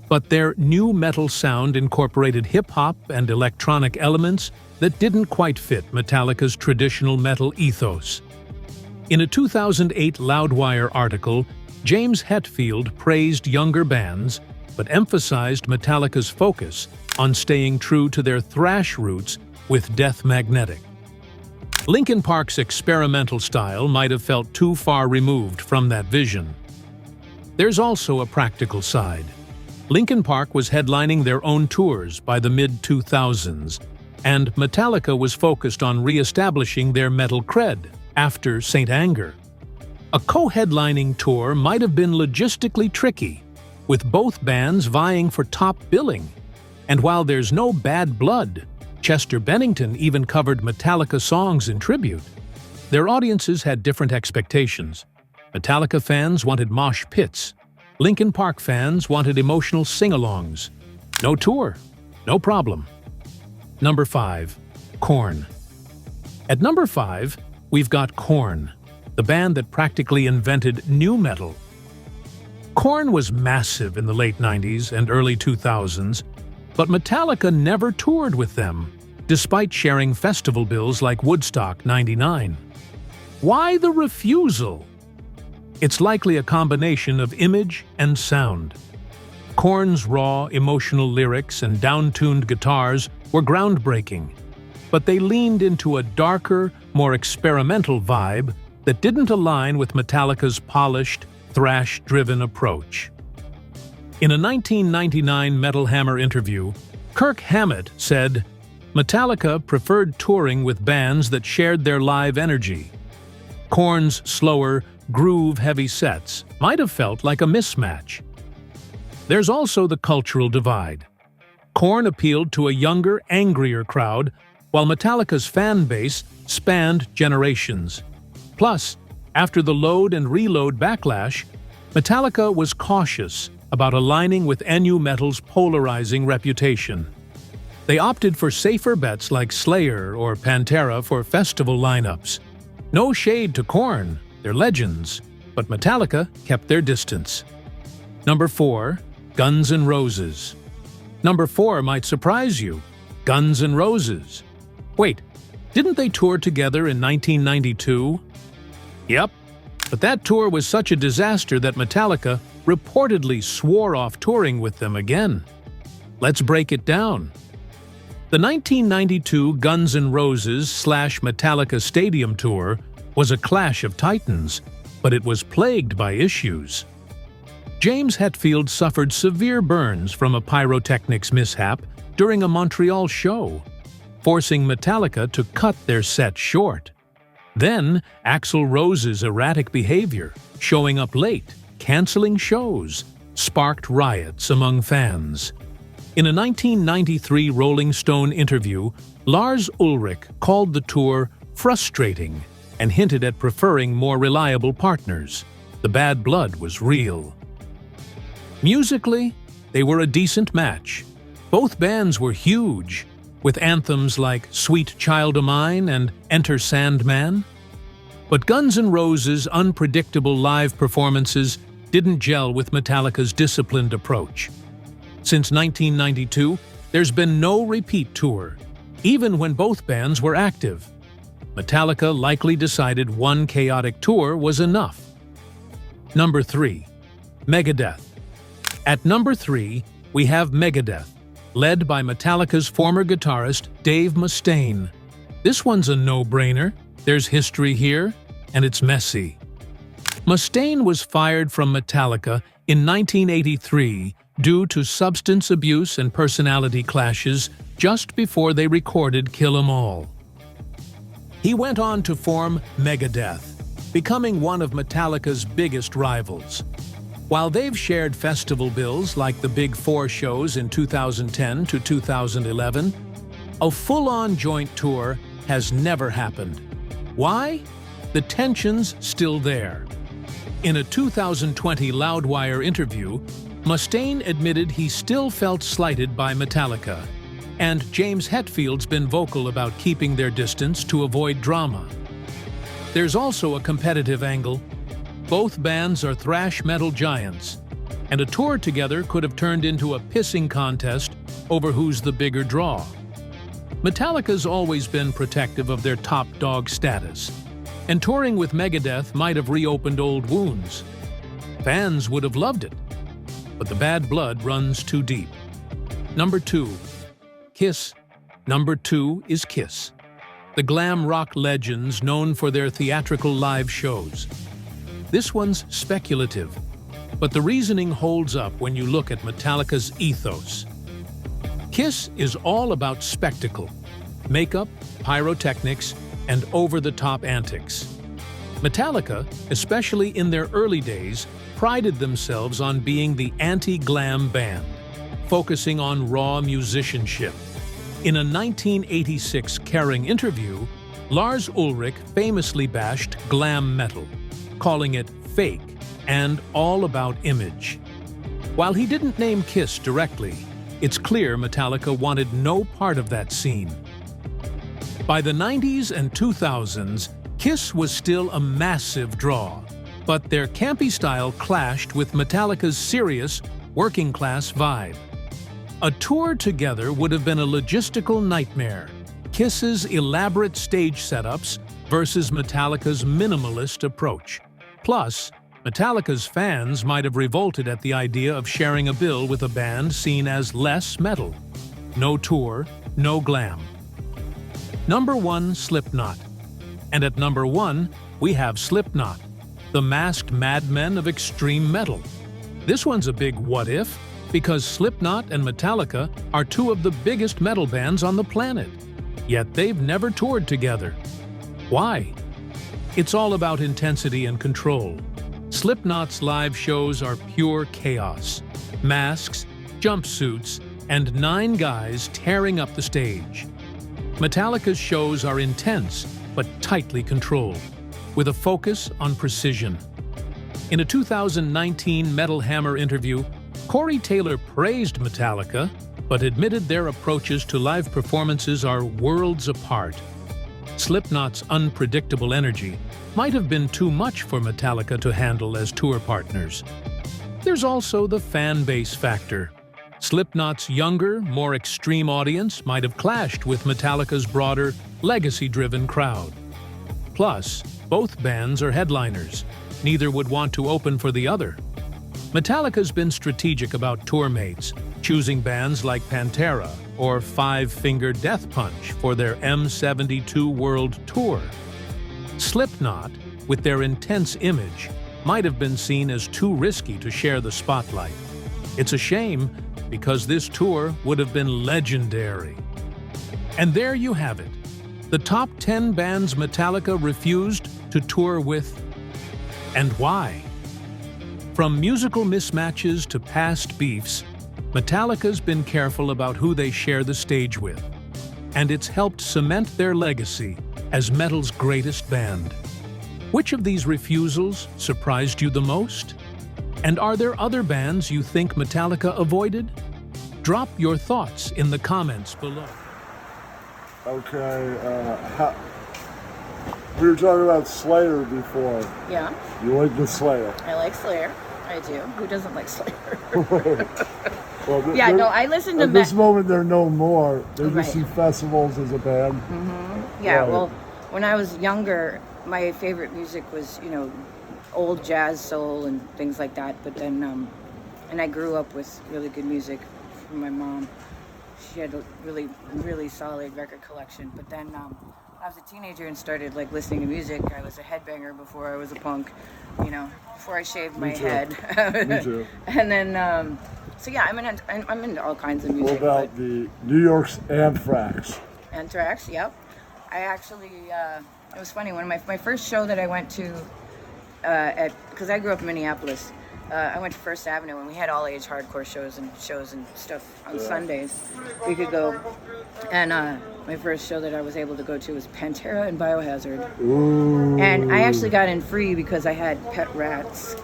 but their new metal sound incorporated hip-hop and electronic elements that didn't quite fit Metallica's traditional metal ethos. In a 2008 Loudwire article, James Hetfield praised younger bands, but emphasized Metallica's focus on staying true to their thrash roots with Death Magnetic. Linkin Park's experimental style might have felt too far removed from that vision. There's also a practical side. Linkin Park was headlining their own tours by the mid-2000s, and Metallica was focused on re-establishing their metal cred after St. Anger. A co-headlining tour might have been logistically tricky, with both bands vying for top billing. And while there's no bad blood, Chester Bennington even covered Metallica songs in tribute. Their audiences had different expectations. Metallica fans wanted mosh pits. Linkin Park fans wanted emotional sing-alongs. No tour, no problem. Number 5. Korn. At number 5, we've got Korn, the band that practically invented nu metal. Korn was massive in the late 90s and early 2000s, but Metallica never toured with them, despite sharing festival bills like Woodstock '99. Why the refusal? It's likely a combination of image and sound. Korn's raw, emotional lyrics and down-tuned guitars were groundbreaking, but they leaned into a darker, more experimental vibe that didn't align with Metallica's polished, thrash-driven approach. In a 1999 Metal Hammer interview, Kirk Hammett said, Metallica preferred touring with bands that shared their live energy. Korn's slower, groove-heavy sets might have felt like a mismatch. There's also the cultural divide. Korn appealed to a younger, angrier crowd, while Metallica's fan base spanned generations. Plus, after the load and reload backlash, Metallica was cautious about aligning with nu metal's polarizing reputation. They opted for safer bets like Slayer or Pantera for festival lineups. No shade to Korn, they're legends, but Metallica kept their distance. Number 4, Guns N' Roses. Number 4 might surprise you, Guns N' Roses. Wait, didn't they tour together in 1992? Yep, but that tour was such a disaster that Metallica reportedly swore off touring with them again. Let's break it down. The 1992 Guns N' Roses / Metallica Stadium Tour was a clash of titans, but it was plagued by issues. James Hetfield suffered severe burns from a pyrotechnics mishap during a Montreal show, forcing Metallica to cut their set short. Then, Axl Rose's erratic behavior, showing up late, canceling shows, sparked riots among fans. In a 1993 Rolling Stone interview, Lars Ulrich called the tour frustrating and hinted at preferring more reliable partners. The bad blood was real. Musically, they were a decent match. Both bands were huge, with anthems like Sweet Child O' Mine and Enter Sandman. But Guns N' Roses' unpredictable live performances didn't gel with Metallica's disciplined approach. Since 1992, there's been no repeat tour, even when both bands were active. Metallica likely decided one chaotic tour was enough. Number 3. Megadeth. At number 3, we have Megadeth, led by Metallica's former guitarist Dave Mustaine. This one's a no-brainer. There's history here, and it's messy. Mustaine was fired from Metallica in 1983 due to substance abuse and personality clashes just before they recorded Kill 'Em All. He went on to form Megadeth, becoming one of Metallica's biggest rivals. While they've shared festival bills like the Big Four shows in 2010 to 2011, a full-on joint tour has never happened. Why? The tension's still there. In a 2020 Loudwire interview, Mustaine admitted he still felt slighted by Metallica, and James Hetfield's been vocal about keeping their distance to avoid drama. There's also a competitive angle. Both bands are thrash metal giants, and a tour together could have turned into a pissing contest over who's the bigger draw. Metallica's always been protective of their top dog status, and touring with Megadeth might have reopened old wounds. Fans would have loved it, but the bad blood runs too deep. Number 2. Kiss. Number 2 is Kiss, the glam rock legends known for their theatrical live shows. This one's speculative, but the reasoning holds up when you look at Metallica's ethos. Kiss is all about spectacle, makeup, pyrotechnics, and over-the-top antics. Metallica, especially in their early days, prided themselves on being the anti-glam band, focusing on raw musicianship. In a 1986 Kerrang interview, Lars Ulrich famously bashed glam metal, calling it fake and all about image. While he didn't name Kiss directly, it's clear Metallica wanted no part of that scene. By the 90s and 2000s, Kiss was still a massive draw, but their campy style clashed with Metallica's serious, working-class vibe. A tour together would have been a logistical nightmare. Kiss's elaborate stage setups versus Metallica's minimalist approach. Plus, Metallica's fans might have revolted at the idea of sharing a bill with a band seen as less metal. No tour, no glam. Number 1, Slipknot. And at number 1, we have Slipknot, the masked madmen of extreme metal. This one's a big what if, because Slipknot and Metallica are two of the biggest metal bands on the planet. Yet they've never toured together. Why? It's all about intensity and control. Slipknot's live shows are pure chaos. Masks, jumpsuits, and 9 guys tearing up the stage. Metallica's shows are intense, but tightly controlled, with a focus on precision. In a 2019 Metal Hammer interview, Corey Taylor praised Metallica, but admitted their approaches to live performances are worlds apart. Slipknot's unpredictable energy might have been too much for Metallica to handle as tour partners. There's also the fan base factor. Slipknot's younger, more extreme audience might have clashed with Metallica's broader, legacy-driven crowd. Plus, both bands are headliners. Neither would want to open for the other. Metallica's been strategic about tour mates, choosing bands like Pantera or Five Finger Death Punch for their M72 World Tour. Slipknot, with their intense image, might have been seen as too risky to share the spotlight. It's a shame, because this tour would have been legendary. And there you have it, the top 10 bands Metallica refused to tour with, and why. From musical mismatches to past beefs, Metallica's been careful about who they share the stage with, and it's helped cement their legacy as metal's greatest band. Which of these refusals surprised you the most? And are there other bands you think Metallica avoided? Drop your thoughts in the comments below. Okay, we were talking about Slayer before. Yeah. You like the Slayer? I like Slayer. I do. Who doesn't like Slayer? Well, yeah, no, I listen to... At this moment, they're no more. They Right. just see festivals as a band. Mm-hmm. Yeah, Right. well, when I was younger, my favorite music was, old jazz, soul, and things like that. But then, and I grew up with really good music from my mom. She had a really, really solid record collection. But then, when I was a teenager and started listening to music, I was a headbanger before I was a punk. Before I shaved my Me too. head. Me too. And then, so yeah, I'm into all kinds of What music. about the New York's Anthrax? Anthrax, yep. I actually, it was funny, when my first show that I went to, because I grew up in Minneapolis, I went to First Avenue and we had all age hardcore shows and stuff on Sundays. We could go, and my first show that I was able to go to was Pantera and Biohazard. Ooh. And I actually got in free because I had pet rats.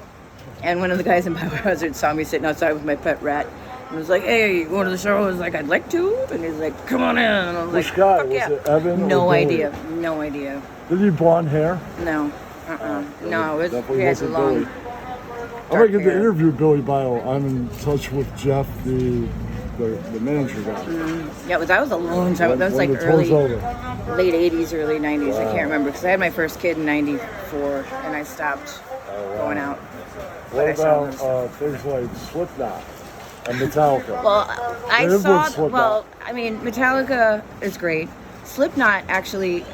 And one of the guys in Biohazard saw me sitting outside with my pet rat, And was like, hey, you going to the show? I was like, I'd like to. And he's like, come on in. And I was Which like, guy? fuck Was yeah. it Evan or No Billy? idea. No idea. Did he have blonde hair? No. No, it was, Definitely he had wasn't long, Billy. I'm dark gonna get to hair. interview Billy Bio. I'm in touch with Jeff, the manager guy. Yeah, but that was a long time. That was like When the tour's late 80s, early 90s. I Wow. can't remember because I had my first kid in 94 and I stopped going out. What I saw about things like Slipknot and Metallica? Well, I They saw, influenced Slipknot. well, I mean, Metallica is great. Slipknot, actually,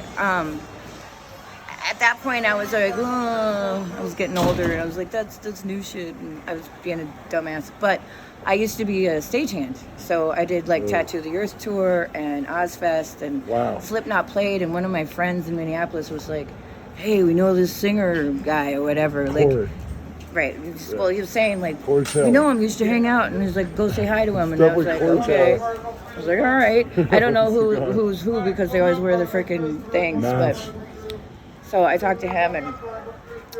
at that point, I was like, oh, I was getting older, and I was like, that's new shit, and I was being a dumbass. But I used to be a stagehand, so I did like Tattoo the Earth tour and Ozfest, and Wow. Slipknot played, and one of my friends in Minneapolis was like, hey, we know this singer guy or whatever, Corey. like. Right. Well, he was saying like, Corey Taylor. we know him. Used to hang out, and he's like, go say hi to him. And I was like, Definitely Corey okay. Taylor. I was like, all right. I don't know who's who because they always wear the freaking things. Mask. But so I talked to him,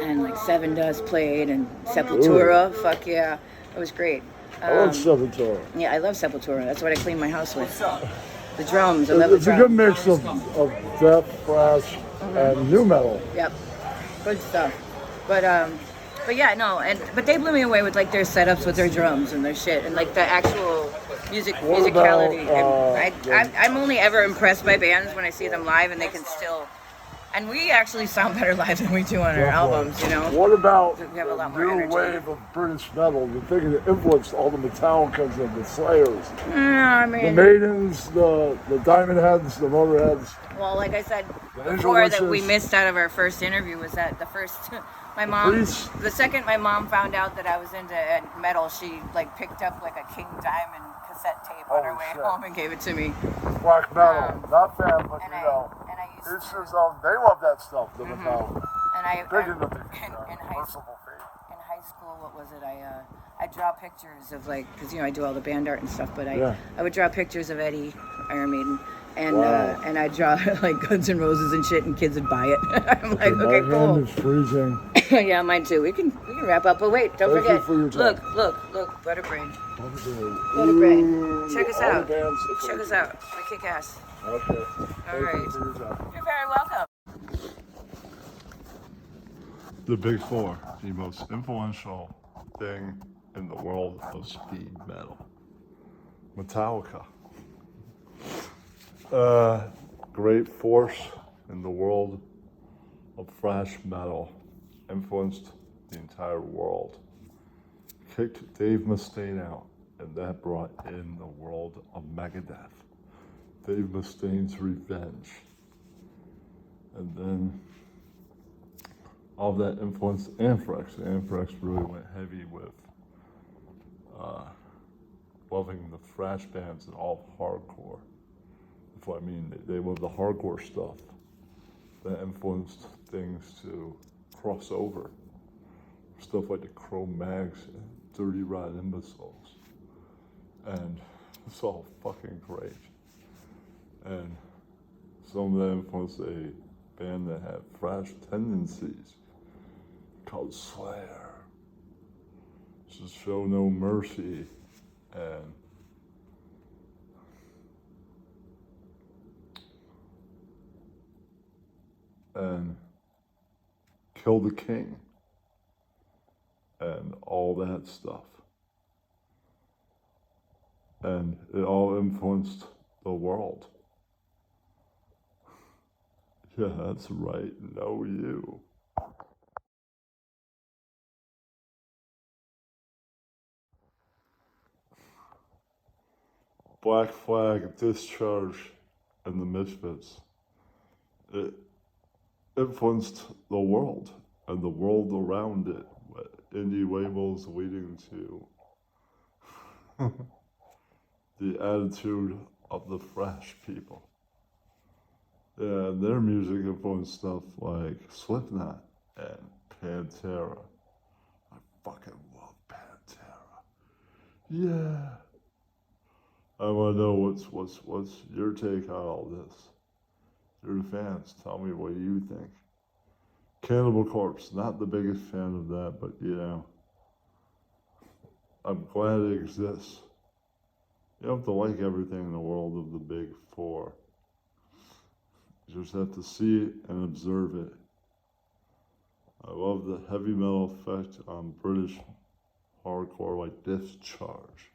and like Seven Dust played, and Sepultura. Fuck yeah, it was great. I love Sepultura. Yeah, I love Sepultura. That's what I clean my house with. The drums. I love the It's a good drums. mix of death, thrash, and new metal. Yep. Good stuff. But yeah, no, but they blew me away with like their setups with their drums and their shit and like the actual musicality. I'm only ever impressed by bands when I see them live and they can still, and we actually sound better live than we do on our albums, you know. What about We have a lot the more new energy. wave of British metal? The thing that influenced all the Metallicas and the Slayers, I the mean, Maidens, the Diamond Heads, the Motorheads. well, like I said Angel before, that we Witches. missed out of our first interview was that the first. My The mom, Priests. the second my mom found out that I was into metal, she like picked up like a King Diamond cassette tape on her Holy way shit. home and gave it to me. Black metal, not fan, but and you I- know, and I used it's just they love that stuff. The Metallica. And I Big into the in Merciful Fate. high school, what was it? I draw pictures of like, because you know I do all the band art and stuff, but Yeah. I would draw pictures of Eddie, Iron Maiden, and Wow. and I draw like Guns N' Roses and shit, and kids would buy it. I'm like, My okay, hand cool. is freezing. Yeah, mine too. We can wrap up, but wait, don't Thank you forget. for your time. Look, Butterbrain. Butterbrain. Check us All out. the bands. Check us out. We kick ass. Okay. All Thank right. you for your time. You're very welcome. The Big Four, the most influential thing in the world of speed metal. Metallica. Great force in the world of thrash metal. Influenced the entire world. Kicked Dave Mustaine out, and that brought in the world of Megadeth. Dave Mustaine's Revenge. And then all that influenced Anthrax. Anthrax really went heavy with loving the thrash bands and all hardcore. That's what I mean. They love the hardcore stuff. That influenced things to cross over. Stuff like the Cro-Mags and Dirty Rod Imbeciles. And it's all fucking great. And some of that influenced a band that had thrash tendencies called Slayer. Just Show No Mercy and Kill the King and all that stuff. And it all influenced the world. Yeah, that's right. Know you. Black Flag, Discharge, and the Misfits. It influenced the world and the world around it. Indie labels leading to the attitude of the thrash people. Yeah, their music influenced stuff like Slipknot and Pantera. I fucking love Pantera. Yeah. I want to know what's your take on all this. You're the fans. Tell me what you think. Cannibal Corpse, not the biggest fan of that, but you know, I'm glad it exists. You have to like everything in the world of the big four. You just have to see it and observe it. I love the heavy metal effect on British hardcore like Discharge.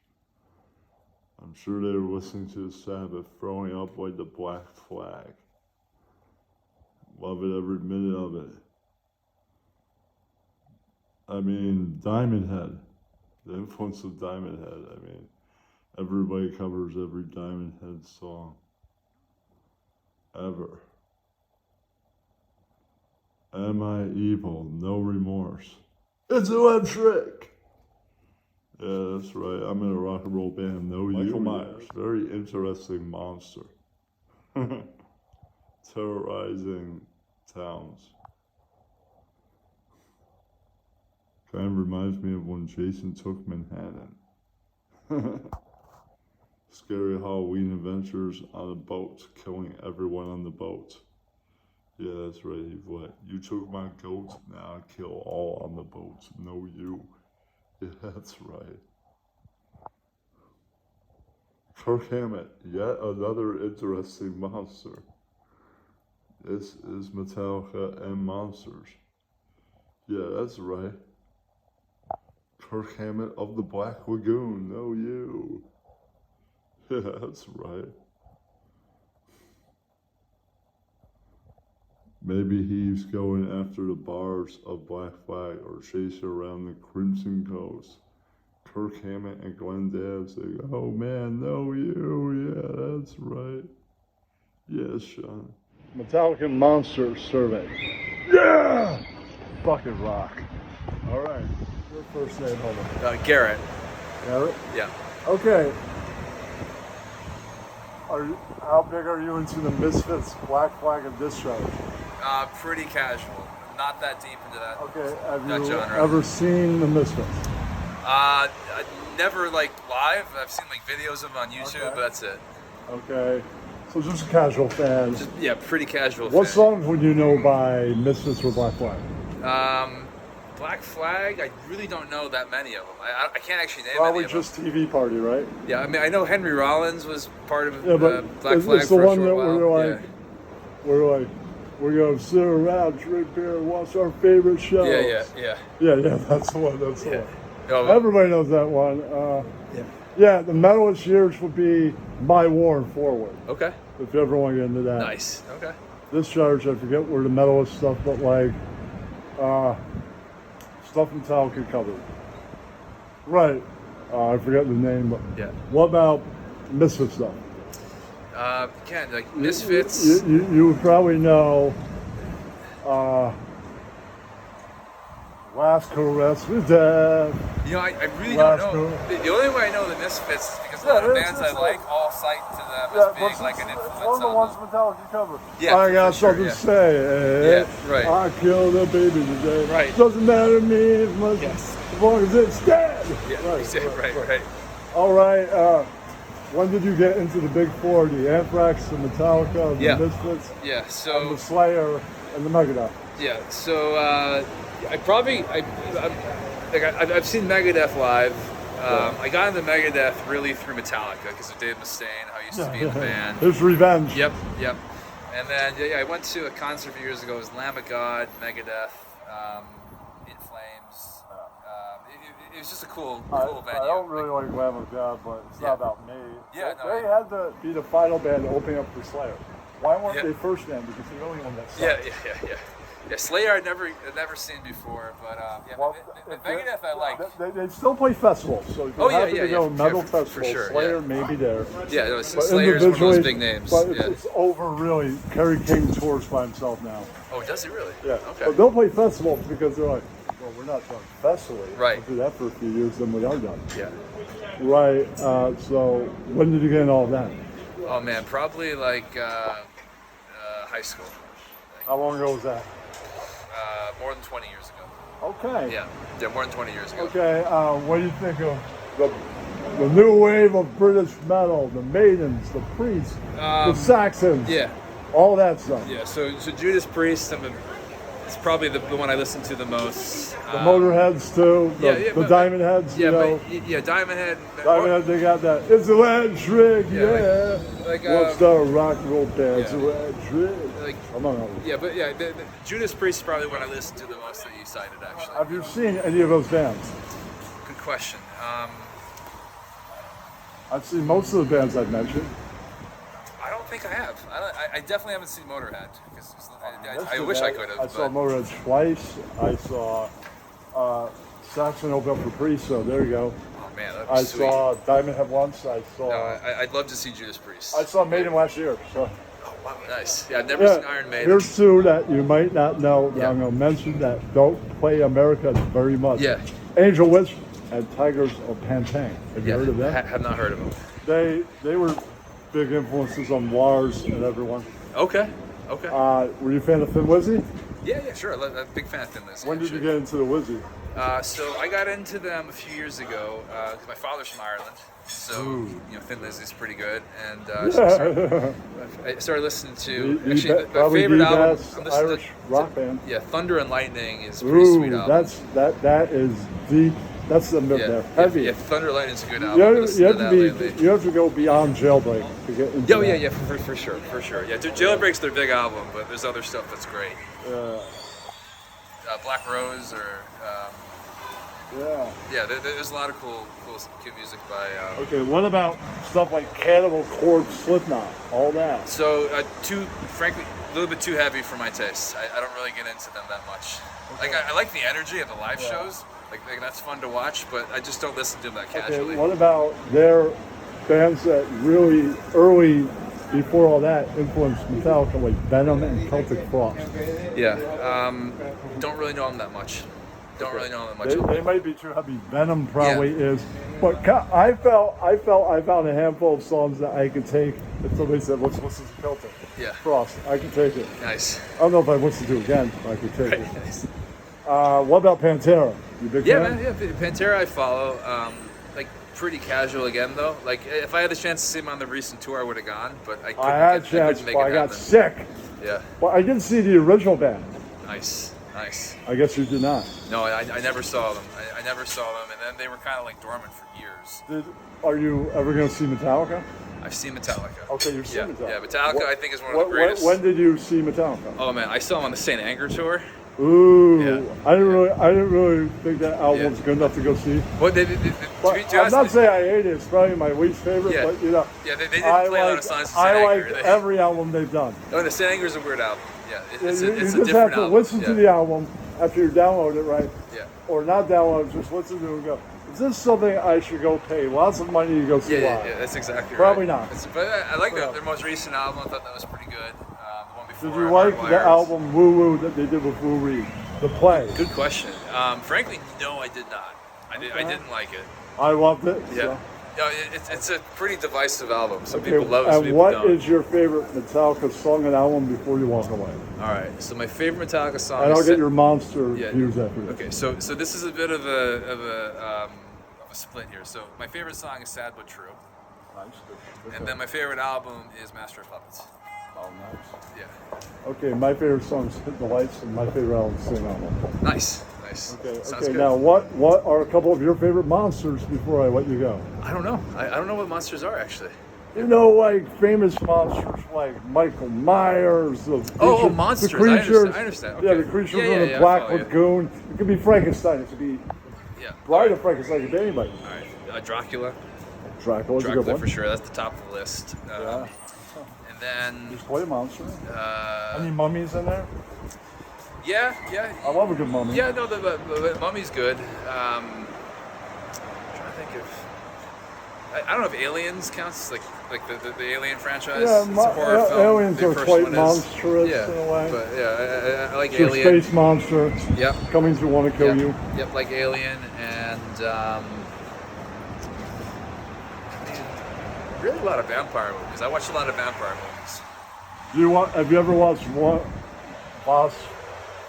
I'm sure they were listening to the Sabbath, throwing up like the Black Flag. Love it every minute of it. I mean, Diamond Head. The influence of Diamond Head. I mean, everybody covers every Diamond Head song. Ever. Am I evil? No remorse. It's electric! Yeah, that's right. I'm in a rock and roll band. No, Michael Myers. Very interesting monster. Terrorizing towns. Kind of reminds me of when Jason took Manhattan. Scary Halloween adventures on a boat, killing everyone on the boat. Yeah, that's right. You took my goat, now I kill all on the boat. No, you. Yeah, that's right. Kirk Hammett, yet another interesting monster. This is Metallica and Monsters. Yeah, that's right. Kirk Hammett of the Black Lagoon. No, you. Yeah, that's right. Maybe he's going after the bars of Black Flag or chasing around the Crimson Coast. Kirk Hammett and Glenn Dabb saying, oh man, no, you. Yeah, that's right. Yes, Sean. Metallica Monsters survey. Yeah! Bucket rock. All right. Your first name, hold on. Garrett. Garrett? Yeah. Okay. How big are you into the Misfits, Black Flag, and Discharge? Pretty casual. Not that deep into that. Okay. Have that you genre. ever seen the Misfits? Never like live. I've seen like videos of them on YouTube, Okay. but that's it. Okay. So just a casual fan. Yeah, pretty casual. What fan. songs would you know by Misfits or Black Flag? Black Flag, I really don't know that many of them. I can't actually name Probably any of them. just TV Party, right? Yeah, I mean, I know Henry Rollins was part of Yeah, but Black Flag it's the for a one short that while. we're gonna sit around, drink beer, and watch our favorite shows. Yeah. Yeah, that's the one. That's the one. Oh, Everybody knows that one. Yeah, the metalist years would be My War and Forward. Okay. If you ever want to get into that. Nice. Okay. Discharge, I forget where the metalist stuff, but like stuff Metallica covered. Right. I forget the name, but yeah. What about Misfits stuff? Again, like Misfits. You would probably know Last Caress with Death. You know, I really don't know. The only way I know the Misfits is because a lot of bands I like all cite to them as being like an influence one of the ones Metallica covered. Yeah, I got something to say. Yeah, right. I killed a baby today. Right. Doesn't matter to me as long as it's dead. Yeah, right. All right. When did you get into the big four? The Anthrax, the Metallica, the Misfits, Yeah, so and the Slayer, and the Megadeth. Yeah, so I've seen Megadeth live. I got into Megadeth really through Metallica because of Dave Mustaine, how he used to be in the band. His Revenge. Yep. And then I went to a concert a few years ago. It was Lamb of God, Megadeth, In Flames. It was just a cool venue. I don't really like Lamb of God, but it's not about me. Yeah, they had to be the final band opening up for Slayer. Why weren't they first band? Because they're the only one that sucked. Yeah, Slayer I'd never seen before, but Megadeth I like. They still play festivals, so if you happen to go metal festival, sure, Slayer may be there. Yeah, But Slayer's one of those big names. But it's over really. Kerry King tours by himself now. Oh, does he really? Yeah. Okay. But they'll play festivals because they're like, well, we're not done festivally. Right. We'll do that for a few years, then we are done. Yeah. Right. So when did you get into all that? Oh man, probably like high school. How long ago was that? More than 20 years ago. Okay. Yeah, more than 20 years ago. Okay, what do you think of the new wave of British metal, the Maidens, the Priests, the Saxons? Yeah. All that stuff. Yeah, so Judas Priest, I'm a It's probably the one I listen to the most. The Motorheads too. The Diamond Heads. Yeah, you know. but Diamond Head. Diamond Head, they got that. It's electric, yeah. Like What's the rock and roll band? It's electric. Like, among others. Yeah, but the Judas Priest is probably one I listen to the most that you cited, actually. Have you seen any of those bands? Good question. I've seen most of the bands I've mentioned. I don't think I have. I definitely haven't seen Motorhead. Because I wish I could have. I saw Motorhead twice. I saw Saxon open up for Priest, so there you go. Oh man, that'd be I sweet. saw Diamond Head once. I saw. No, I'd love to see Judas Priest. I saw Maiden last year. So. Oh wow, nice. Yeah, I've never seen Iron Maiden. Here's two that you might not know that I'm going to mention that don't play America very much. Yeah. Angel Witch and Tigers of Pantang. Have you heard of that? Have not heard of them. They were big influences on Lars and everyone. Okay. Were you a fan of Thin Lizzy? Yeah, sure. I'm a big fan of Thin Lizzy. When did you get into the Lizzy? So I got into them a few years ago because my father's from Ireland. So, Thin Lizzy's pretty good. And so I started listening to, actually, my favorite album. I'm listening Irish rock band. Yeah, Thunder and Lightning is a pretty sweet album. That is deep. That's they're heavy. Yeah, Thunder and Lightning is a good album. You have to go beyond Jailbreak to get into that. Yeah, for sure. Yeah, Jailbreak's their big album, but there's other stuff that's great. Black Rose or there's a lot of cool music by. Okay, what about stuff like Cannibal Corpse, Slipknot, all that? So, frankly, a little bit too heavy for my taste. I don't really get into them that much. Okay. Like I like the energy of the live shows. Like that's fun to watch, but I just don't listen to them that casually. Okay, what about their bands that really early, before all that, influenced Metallica, like Venom and Celtic Frost? Yeah, don't really know them that much. They might be too heavy. Venom probably is, but I found a handful of songs that I could take. If somebody said, "Let's listen to Celtic Frost," I could take it. Nice. I don't know if I listen to it again, but I could take it. Nice. What about Pantera? You a big fan? Man. Yeah, Pantera I follow. Like pretty casual again though. Like if I had the chance to see them on the recent tour, I would have gone. But I had a chance, but I got sick. Yeah. Well, I didn't see the original band. Nice. I guess you did not. No, I never saw them. I never saw them, and then they were kind of like dormant for years. Are you ever going to see Metallica? I've seen Metallica. Okay, you've seen Metallica. Yeah, Metallica I think is one of the greatest. When did you see Metallica? Oh man, I saw them on the St. Anger tour. Ooh, yeah. I didn't really think that album was good enough to go see. Well, I'm not saying I hate it. It's probably my least favorite, but you know. Yeah, they didn't play a lot of songs. I like every album they've done. Oh, the St. Anger is a weird album. Yeah, it's you a just different have to album. listen to the album after you download it, right? Yeah. Or not download it, just listen to it and go, is this something I should go pay lots of money to go see live? Yeah, that's exactly Probably right. not. But I like their most recent album. I thought that was pretty good. The one before. Did you like the album Woo Woo that they did with Lou Reed? The play? Good question. Frankly, no, I did not. I didn't like it. I loved it. Yeah. So. No, it's a pretty divisive album. Some people love it, some And people what don't. is your favorite Metallica song and album before you walk away? All right. So my favorite Metallica song. And I'll is get your monster views after this. Okay. So this is a bit of a split here. So my favorite song is "Sad but True." Nice. And then my favorite album is "Master of Puppets." Oh, nice. Yeah. Okay, my favorite song is "Hit the Lights," and my favorite album is "Sing Album." Nice. Okay. Sounds good. Now, what are a couple of your favorite monsters before I let you go? I don't know. I don't know what monsters are actually. You know, like famous monsters like Michael Myers. Monsters. The creatures. I understand. Okay. Yeah, the creatures in the Black Lagoon. It could be Frankenstein. It could be Bride of Frankenstein. It could be anybody. All right. Dracula. Dracula's a good one. For sure. That's the top of the list. Yeah. And then. Just play a monster. Any mummies in there? Yeah. I love a good mummy. Yeah, no, the mummy's good. I'm trying to think of. I don't know if Aliens counts, like the Alien franchise. Yeah, it's a horror film. Aliens The are first quite one is- monstrous yeah, in a way. But yeah, I like It's a Alien. space monster. Yep. Coming to want to kill you. Yep, like Alien, and really a lot of vampire movies. I watch a lot of vampire movies. Have you ever watched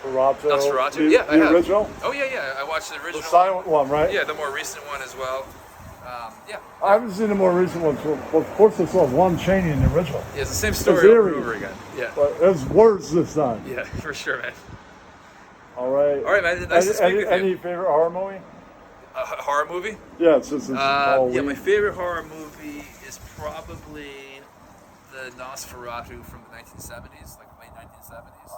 Nosferatu? Yeah, I the have. original? Oh yeah. I watched the original. The silent one, right? Yeah, the more recent one as well. I haven't seen the more recent ones. Well, of course, I saw Lon Chaney in the original. Yeah, it's the same It's story over eerie, and over again. Yeah. But there's words this time. Yeah, for sure, man. All right. All right, man. Nice to speak with you. Any favorite horror movie? A horror movie? Yeah, since it's Halloween. Yeah, my favorite horror movie is probably the Nosferatu from the 1970s, like late 1970s.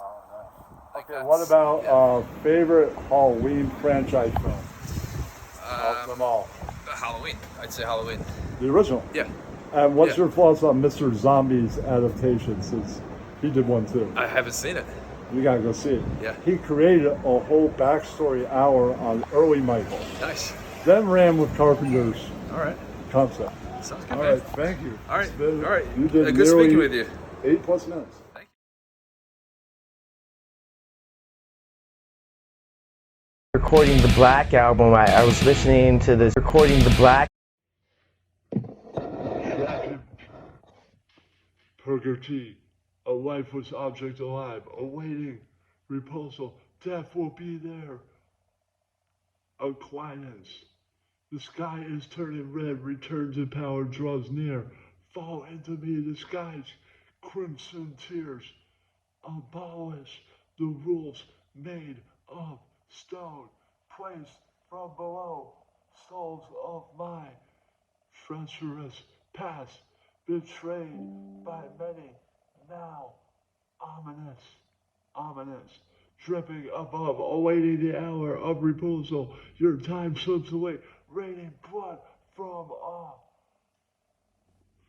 Okay, what about favorite Halloween franchise film? Of them all. Halloween. I'd say Halloween. The original? Yeah. And what's Yeah. your thoughts on Mr. Zombie's adaptation, since he did one too? I haven't seen it. You gotta go see it. Yeah. He created a whole backstory hour on early Michael. Nice. Then ran with Carpenter's All right. concept. Sounds good, All man. right, thank you. All right. It's been- All right. You did Good nearly speaking with you. 8+ minutes. Recording the Black album, I was listening to this recording the Black. Purgatory, a lifeless object alive, awaiting repulsal. Death will be there. Aquinas, the sky is turning red, returns in power draws near. Fall into me, the skies, crimson tears. Abolish the rules made of stone, placed from below. Souls of my treacherous past, betrayed by many, now ominous, dripping above, awaiting the hour of repulsal. Your time slips away, raining blood from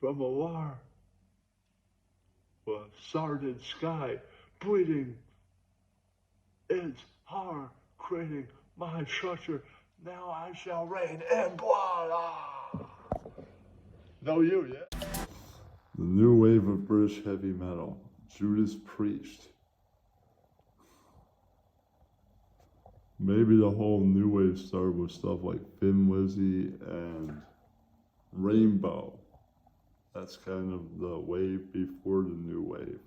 a war. A sardid sky, bleeding its heart, creating my structure. Now I shall reign in blood. No, you, yeah. The new wave of British heavy metal, Judas Priest. Maybe the whole new wave started with stuff like Thin Lizzy and Rainbow. That's kind of the wave before the new wave.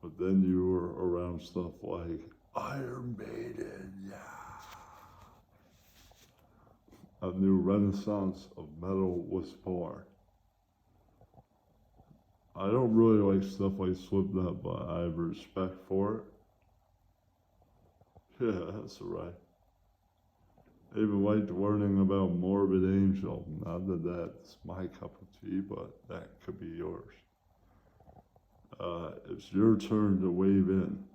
But then you were around stuff like Iron Maiden, yeah. A new renaissance of metal was born. I don't really like stuff like Slipknot, but I have respect for it. Yeah, that's right. I even liked learning about Morbid Angel. Not that that's my cup of tea, but that could be yours. It's your turn to wave in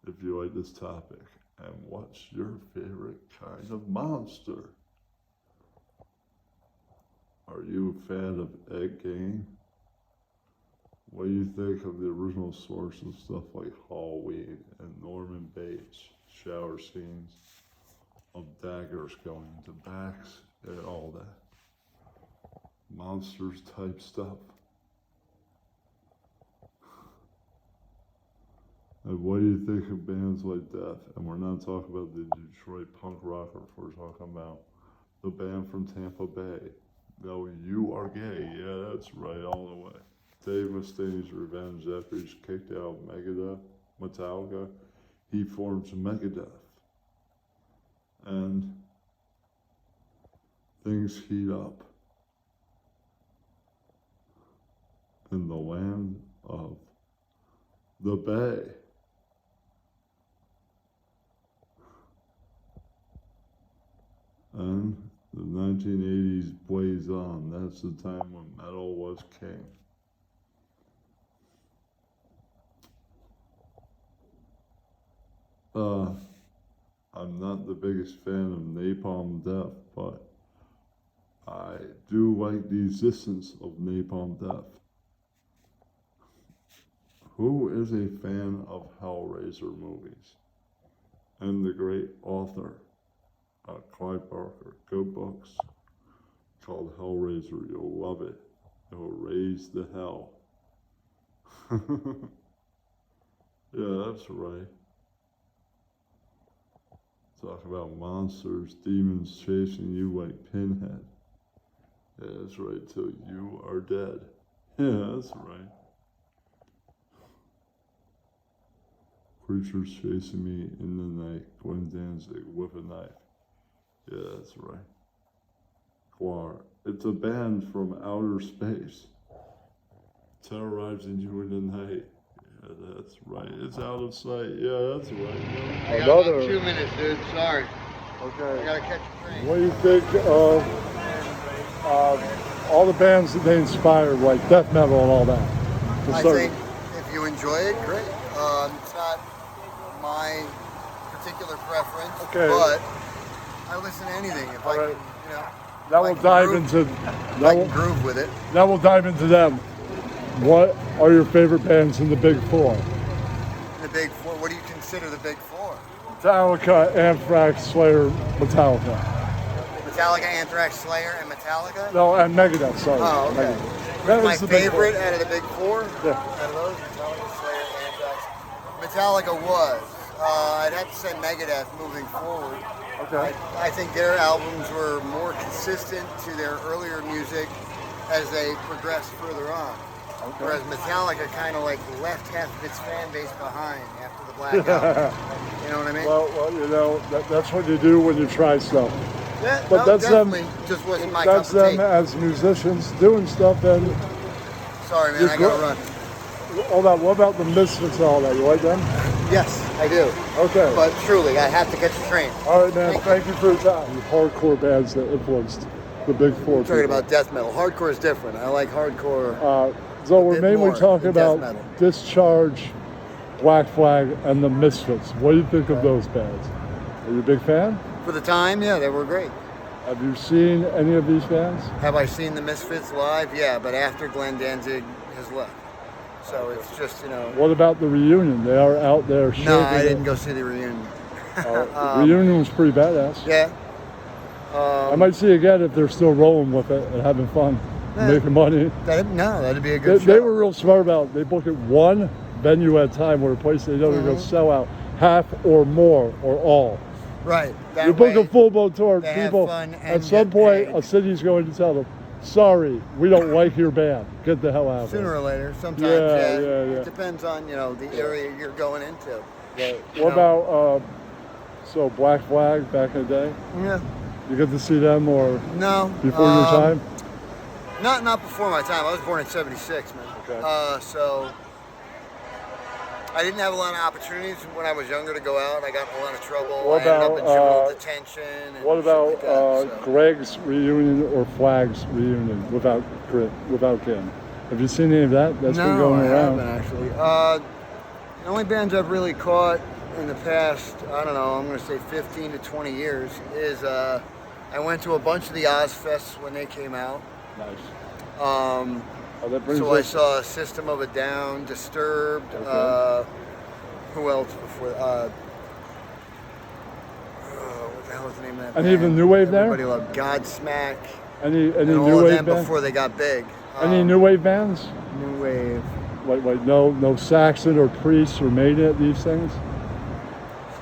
if you like this topic. And what's your favorite kind of monster? Are you a fan of Ed Gein? What do you think of the original source of stuff like Halloween and Norman Bates, shower scenes of daggers going into backs and all that? Monsters type stuff. And what do you think of bands like Death? And we're not talking about the Detroit punk rockers, we're talking about the band from Tampa Bay. No, You Are Gay. Yeah, that's right, all the way. Dave Mustaine's revenge after he's kicked out Metallica, he forms Megadeth. And things heat up in the land of the Bay. And the 1980s blaze on. That's the time when metal was king. I'm not the biggest fan of Napalm Death, but I do like the existence of Napalm Death. Who is a fan of Hellraiser movies? And the great author, Clive Barker, good books called Hellraiser. You'll love it. It'll raise the hell. Yeah, that's right. Talk about monsters, demons chasing you like Pinhead. Yeah, that's right, till you are dead. Yeah, that's right. Creatures chasing me in the night, Gwen Danzig with a knife. Yeah, that's right. Guar. It's a band from outer space, terrorizing you in the night. That's right. It's out of sight. Yeah, that's right. I got about 2 minutes, dude. Sorry. Okay. I gotta catch a train. What do you think of all the bands that they inspired, like death metal and all that? I think if you enjoy it, great. It's not my particular preference, but I listen to anything. If I can, you know, Now we'll dive into. I can groove with it. Now we'll dive into them. What are your favorite bands in the Big Four? The Big Four. What do you consider the Big Four? Metallica, Anthrax, Slayer, Metallica. Metallica, Anthrax, Slayer, and Metallica? No, and Megadeth, sorry. Oh, okay. Megadeth. What's my is the Big Four. favorite out of the Big Four? Yeah. Out of those, Metallica, Slayer, Anthrax. Metallica was. I'd have to say Megadeth moving forward. Okay. I think their albums were more consistent to their earlier music as they progressed further on. Okay. Whereas Metallica kind of like left half of its fan base behind after the Black Album. You know what I mean? Well, you know, that's what you do when you try stuff. Yeah, but no, that's definitely them. just wasn't my That's cup of them tea. as musicians doing stuff. And sorry, man, I gotta run. Hold on. What about the Misfits and all that? You like them? Yes, I do. Okay. But truly, I have to catch a train. All right, man. Thank you for your time. The hardcore bands that influenced the Big Four. We're talking about death metal. Hardcore is different. I like hardcore. So we're mainly more talking than death about metal. Discharge, Black Flag, and the Misfits. What do you think of those bands? Are you a big fan? For the time, yeah, they were great. Have you seen any of these bands? Have I seen the Misfits live? Yeah, but after Glenn Danzig has left. So it's just, you know. What about the reunion? They are out there shaking. No, I didn't go see the reunion. The reunion was pretty badass. Yeah. I might see again if they're still rolling with it and having fun, making money. That'd be a good show. They were real smart about it. They book it one venue at a time, where a place they know they're going to sell out half or more or all. Right. You book a full boat tour, they have people. fun At and some get point, paid. a city's going to tell them, "Sorry, we don't like your band. Get the hell out of here." Sooner or later, sometimes, Yeah. It depends on, you know, the area you're going into. What about so Black Flag back in the day? Yeah. You get to see them or No. before your time? Not before my time. I was born in '76, man. Okay. So I didn't have a lot of opportunities when I was younger to go out. I got in a lot of trouble. What I ended up in juvenile about detention. And what about shit like that, so. Greg's reunion or Flag's reunion without Kim? Have you seen any of that? That's been going around. No, I haven't actually. The only bands I've really caught in the past, I don't know, I'm going to say 15 to 20 years, is I went to a bunch of the Ozfests when they came out. Nice. So I saw System of a Down, Disturbed, who else before? What the hell is the name of that band? Any of the new wave there? Everybody loved Godsmack. Any and new all of wave them bands? before they got big. Any new wave bands? New wave. Like no Saxon or Priest or Maiden at these things?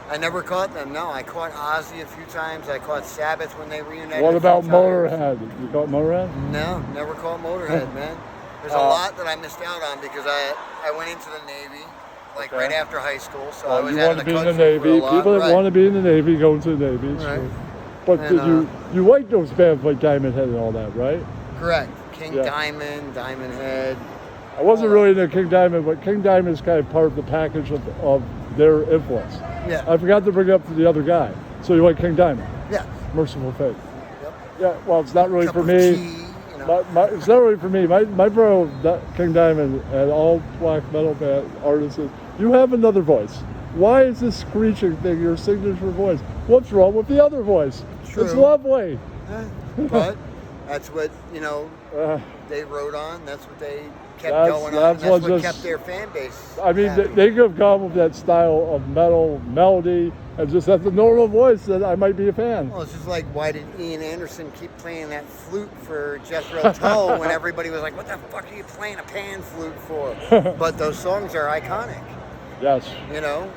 I never caught them, no. I caught Ozzy a few times. I caught Sabbath when they reunited. What a few about times. Motorhead? You caught Motorhead? No, never caught Motorhead, man. There's a lot that I missed out on because I went into the Navy like right after high school, so I was you out want of to the be in the country for a Navy. lot. People that Right. want to be in the Navy go into the Navy. It's Right. true. But And, you like those bands like Diamond Head and all that, right? Correct. King Yeah. Diamond, Diamond Head. I wasn't really into King Diamond, but King Diamond is kind of part of the package of their influence. Yeah. I forgot to bring it up to the other guy. So you like King Diamond? Yeah. Merciful Fate. Yep. Yeah, well, it's not really Cup for of me. tea, you know. It's not really for me. My bro, King Diamond, and all black metal band artists, says, you have another voice. Why is this screeching thing your signature voice? What's wrong with the other voice? True. It's lovely. But that's what, you know, they wrote on. That's what they kept That's- going on. that's And that's what what just- kept their fan base. I mean, they could have gone with that style of metal melody and just have the normal voice that I might be a fan. Well, it's just like, why did Ian Anderson keep playing that flute for Jethro Tull when everybody was like, what the fuck are you playing a pan flute for? But those songs are iconic, Yes. you know?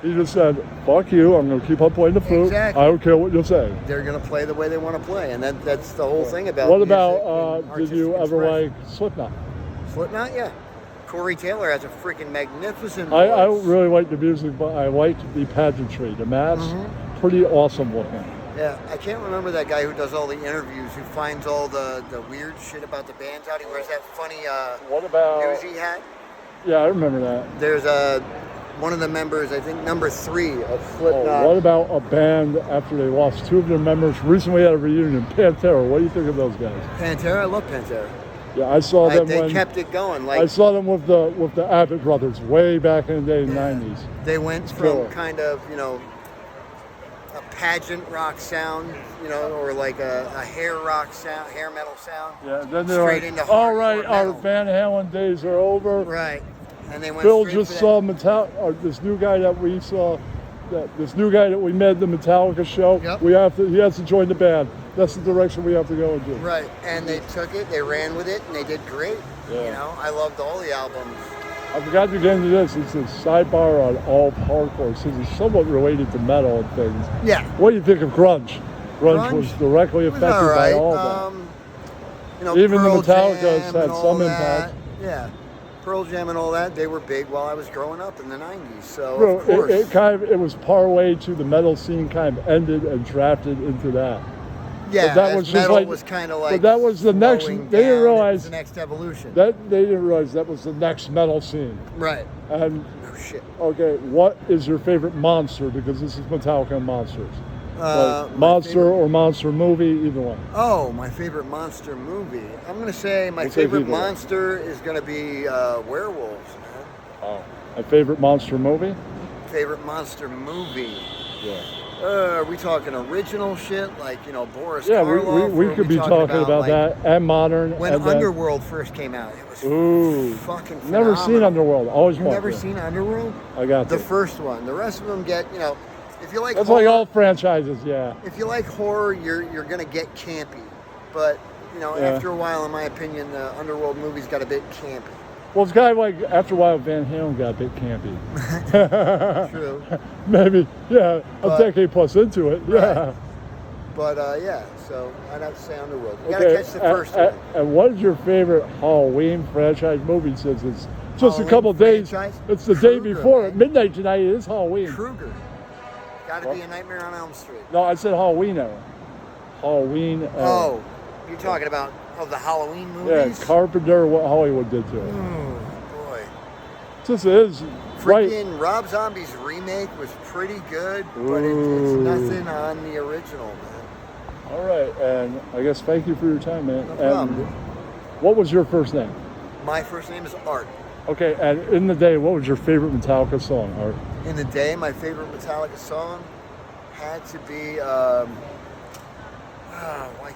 He just said, fuck you, I'm going to keep on playing the flute. Exactly. I don't care what you say. They're going to play the way they want to play, and that's the whole thing about What music about, and did you artistic ever expression. like Slipknot? Slipknot? Yeah. Corey Taylor has a freaking magnificent I voice. don't really like the music, but I liked the pageantry. The masks, pretty awesome looking. Yeah, I can't remember that guy who does all the interviews, who finds all the weird shit about the bands out. He wears that funny What about newsy hat. Yeah, I remember that. There's one of the members, I think number 3 of Slipknot. Oh, what about a band after they lost 2 of their members? Recently had a reunion, Pantera. What do you think of those guys? Pantera, I love Pantera. Yeah, I saw them they when kept it going. I saw them with the Abbott brothers way back in the day, in the 90s. They went from kind of, a pageant rock sound, or like a hair rock sound, hair metal sound. Yeah, then they're straight like, into all right, hardcore our metal. Van Halen days are over. Right. And they went Phil straight just for saw this new guy that we saw, this new guy that we met at the Metallica show. Yep. He has to join the band. That's the direction we have to go into. Right, and they took it, they ran with it, and they did great. Yeah. I loved all the albums. I forgot to get into this. It's a sidebar on all hardcore, since it's somewhat related to metal and things. Yeah. What do you think of grunge? Grunge was directly It was affected all by right. all that. Even Pearl the Metallica's Jam had and all some that. impact. Yeah. Pearl Jam and all that, they were big while I was growing up in the 90s, so Bro, of course. it was parlay to the metal scene, kind of ended and drafted into that. Yeah, but that as was just metal like, was kind of like but that was the next. They slowing didn't down. It was realize the next evolution. that they didn't realize that was the next metal scene. Right. And oh shit. Okay, what is your favorite monster? Because this is Metallica and Monsters. Like My monster favorite- or monster movie, either one. Oh, my favorite monster movie. I'm going to say my We'll say favorite either one. monster is going to be werewolves, man. Oh. My favorite monster movie? Favorite monster movie. Yeah. Are we talking original shit like, Boris Yeah, Karloff? we or are could be talking about like, that and modern. When and then- Underworld first came out, it was Ooh. fucking Never phenomenal. seen Underworld. Always You've wanted never to. seen Underworld? I got The to. first one. The rest of them get, if you like That's horror, like all franchises, yeah. if you like horror, you're gonna get campy. But Yeah. after a while, in my opinion, the Underworld movies got a bit campy. Well, it's kind of like after a while, Van Halen got a bit campy. True. Maybe, yeah, But- a decade plus into it, yeah. But yeah, so I'd have to say Underworld. You gotta catch the first one. And what is your favorite Halloween franchise movie? Since it's just Halloween a couple days, franchise? it's the day Krueger, before. man. At midnight tonight, it is Halloween. Krueger. Gotta be a Nightmare on Elm Street. No, I said Halloween era. Halloween era. Oh, you're talking about the Halloween Yeah, movies? Carpenter, what Hollywood did to it. Oh, boy. Just is right. Freaking Rob Zombie's remake was pretty good, but it's nothing on the original, man. All right, and I guess thank you for your time, man. No and problem. what was your first name? My first name is Art. Okay, and in the day, what was your favorite Metallica song, Art? In the day, my favorite Metallica song had to be, why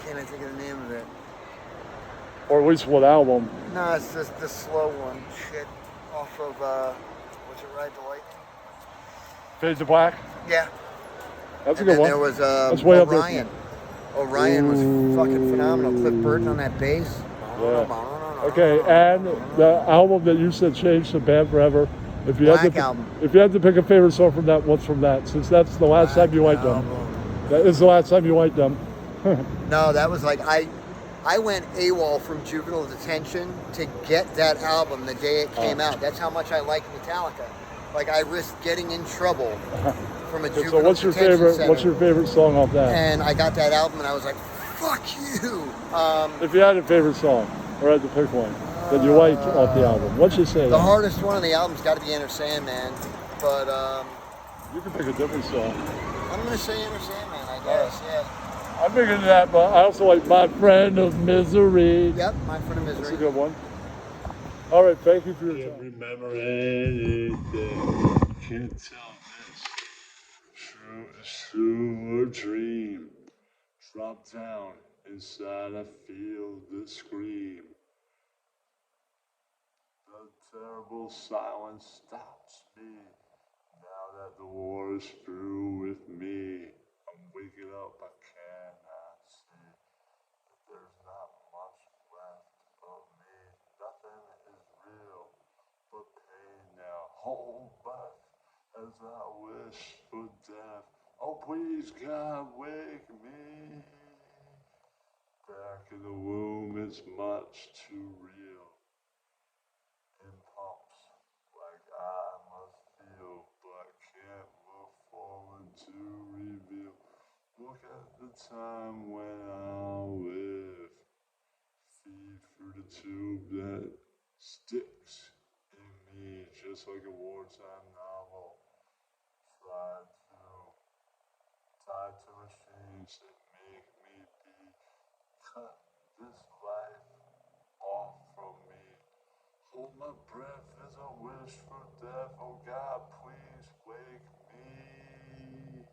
can't I think of the name of it? Or at least what album? No, it's just the slow one. Shit. Off of, was it Ride the Lightning? Fade to Black? Yeah. That's a And good then one. there was That's way up there. Orion. Orion was fucking phenomenal. Cliff Burton on that bass. Yeah. Okay, and the album that you said changed the band forever. If you had Black to, Album. if you had to pick a favorite song from that, what's from that? Since that's the last time you liked them. That is the last time you liked them. No, that was like I went AWOL from juvenile detention to get that album the day it came out. That's how much I liked Metallica. Like I risked getting in trouble from a Okay, juvenile so what's your detention favorite? center. What's your favorite song off that? And I got that album and I was like, fuck you. If you had a favorite song, or had to pick one that you liked off the album, what's your say? The hardest one on the album's got to be Enter Sandman, but you can pick a different song. I'm gonna say Enter Sandman, I guess. Yeah. I'm bigger than that, but I also like My Friend of Misery. Yep, My Friend of Misery. That's a good one. All right, thank you for your time. Remember anything? Can't tell this. True or dream. Drop down inside. I feel the scream. The terrible silence stops me. Now that the war is through with me, I'm waking up. I cannot see that there's not much left of me. Nothing is real but pain now. Hold back as I wish for death. Oh, please, God, wake me. Back in the womb, it's much too real. In pumps, like I must feel, but can't look forward to reveal. Look at the time when I'll live. Feed through the tube that sticks in me me just like a wartime novel. Fly through, tied to machines that make me be. Cut this life off from me. Hold my breath as I wish for death. Oh God, please wake me.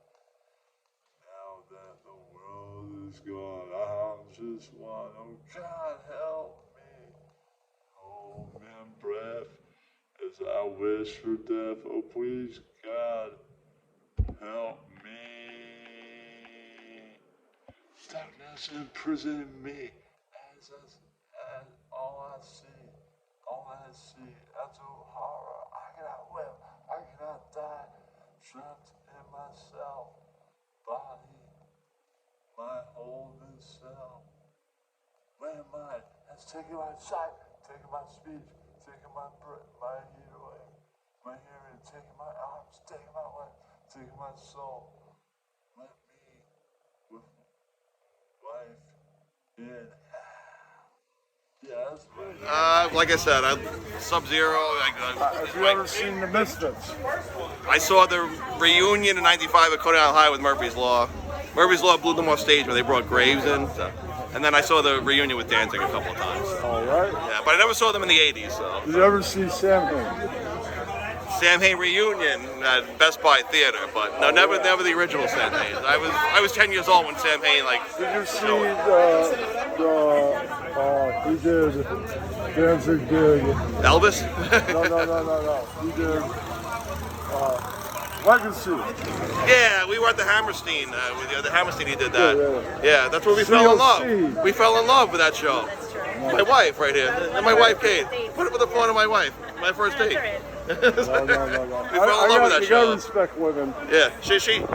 Now that the world is gone, I just want, oh God, help me. Hold my breath as I wish for death. Oh please, God, help me. Darkness imprison me as all I see, absolute horror. I cannot live, I cannot die, trapped in myself, body, my holding cell. Where am I? Has taken my sight, taken my speech, taken my breath, my hearing, taken my arms, taken my life, taken my soul. Let me with life in. Yeah, that's right. Like I said, Sub-Zero. Have you ever seen the Misfits? I saw the reunion in '95 at Coney Island High with Murphy's Law. Murphy's Law blew them off stage when they brought Graves in. So. And then I saw the reunion with Danzig a couple of times. All right. Yeah, but I never saw them in the '80s. So. Did you ever see Sam Hain? Sam Hain reunion at Best Buy Theater, but no, never the original Sam Hain. I was 10 years old when Sam Hain Did you see he did Danzig did Elvis? No. He did Legacy. Yeah, we were at the Hammerstein. The Hammerstein, he did that. Yeah, that's where we fell in love. We fell in love with that show. My wife, right here, and my wife Kate. Put it with the phone of my wife. My first date. No. We fell in love with that you show. gotta respect women. Yeah, she knew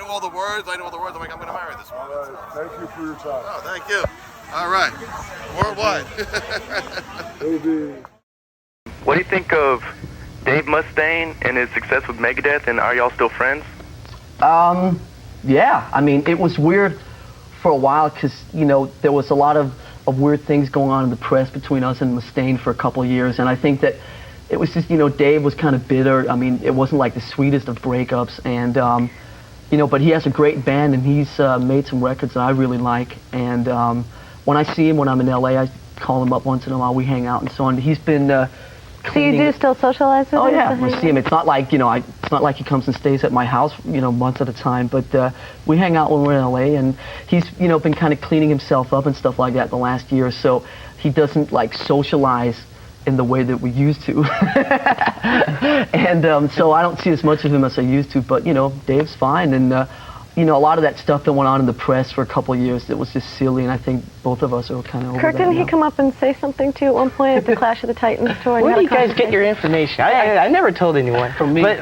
all the words. I knew all the words. I'm like, I'm gonna marry this woman. All right. Thank you for your time. Oh, thank you. All right, worldwide. What do you think of Dave Mustaine and his success with Megadeth, and are y'all still friends? Yeah, I mean, it was weird for a while because, you know, there was a lot of weird things going on in the press between us and Mustaine for a couple of years, and I think that it was just, you know, Dave was kind of bitter. I mean, it wasn't like the sweetest of breakups, and, you know, but he has a great band, and he's made some records that I really like, and when I see him when I'm in LA, I call him up once in a while, we hang out and so on. He's been So you do still socialize with him? Oh yeah, we see him. It's not like, you know, it's not like he comes and stays at my house, you know, months at a time. But we hang out when we're in LA, and he's, you know, been kind of cleaning himself up and stuff like that the last year or so. He doesn't like socialize in the way that we used to, and so I don't see as much of him as I used to. But you know, Dave's fine, and you know, a lot of that stuff that went on in the press for a couple of years, it was just silly, and I think both of us are kind of over Kirk, that didn't now. he come up and say something to you at one point at the Clash of the Titans tour? Where do you guys get your information? I never told anyone. From me. But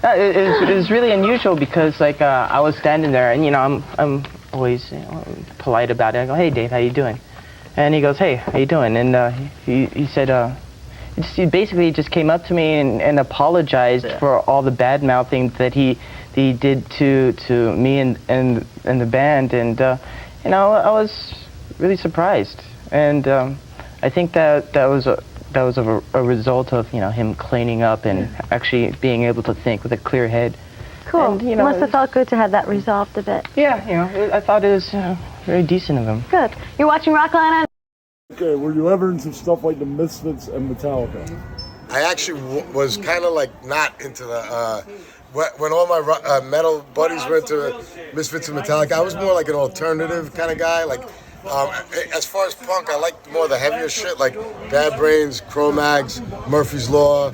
it was really unusual because, like, I was standing there, and, you know, I'm always, you know, polite about it. I go, hey, Dave, how you doing? And he goes, hey, how you doing? And he said, he basically just came up to me and apologized for all the bad-mouthing that he did to me and the band, and you know, I was really surprised, and I think that was a result of, you know, him cleaning up and actually being able to think with a clear head. Cool. And, you It know, must have felt good to have that resolved a bit. Yeah, you know, I thought it was very decent of him. Good. You're watching Rockline? Okay, were you ever into stuff like the Misfits and Metallica? I actually was kind of like not into the, when all my metal buddies were into Misfits and Metallica, I was more like an alternative kind of guy. Like, as far as punk, I liked more the heavier shit, like Bad Brains, Cro-Mags, Murphy's Law.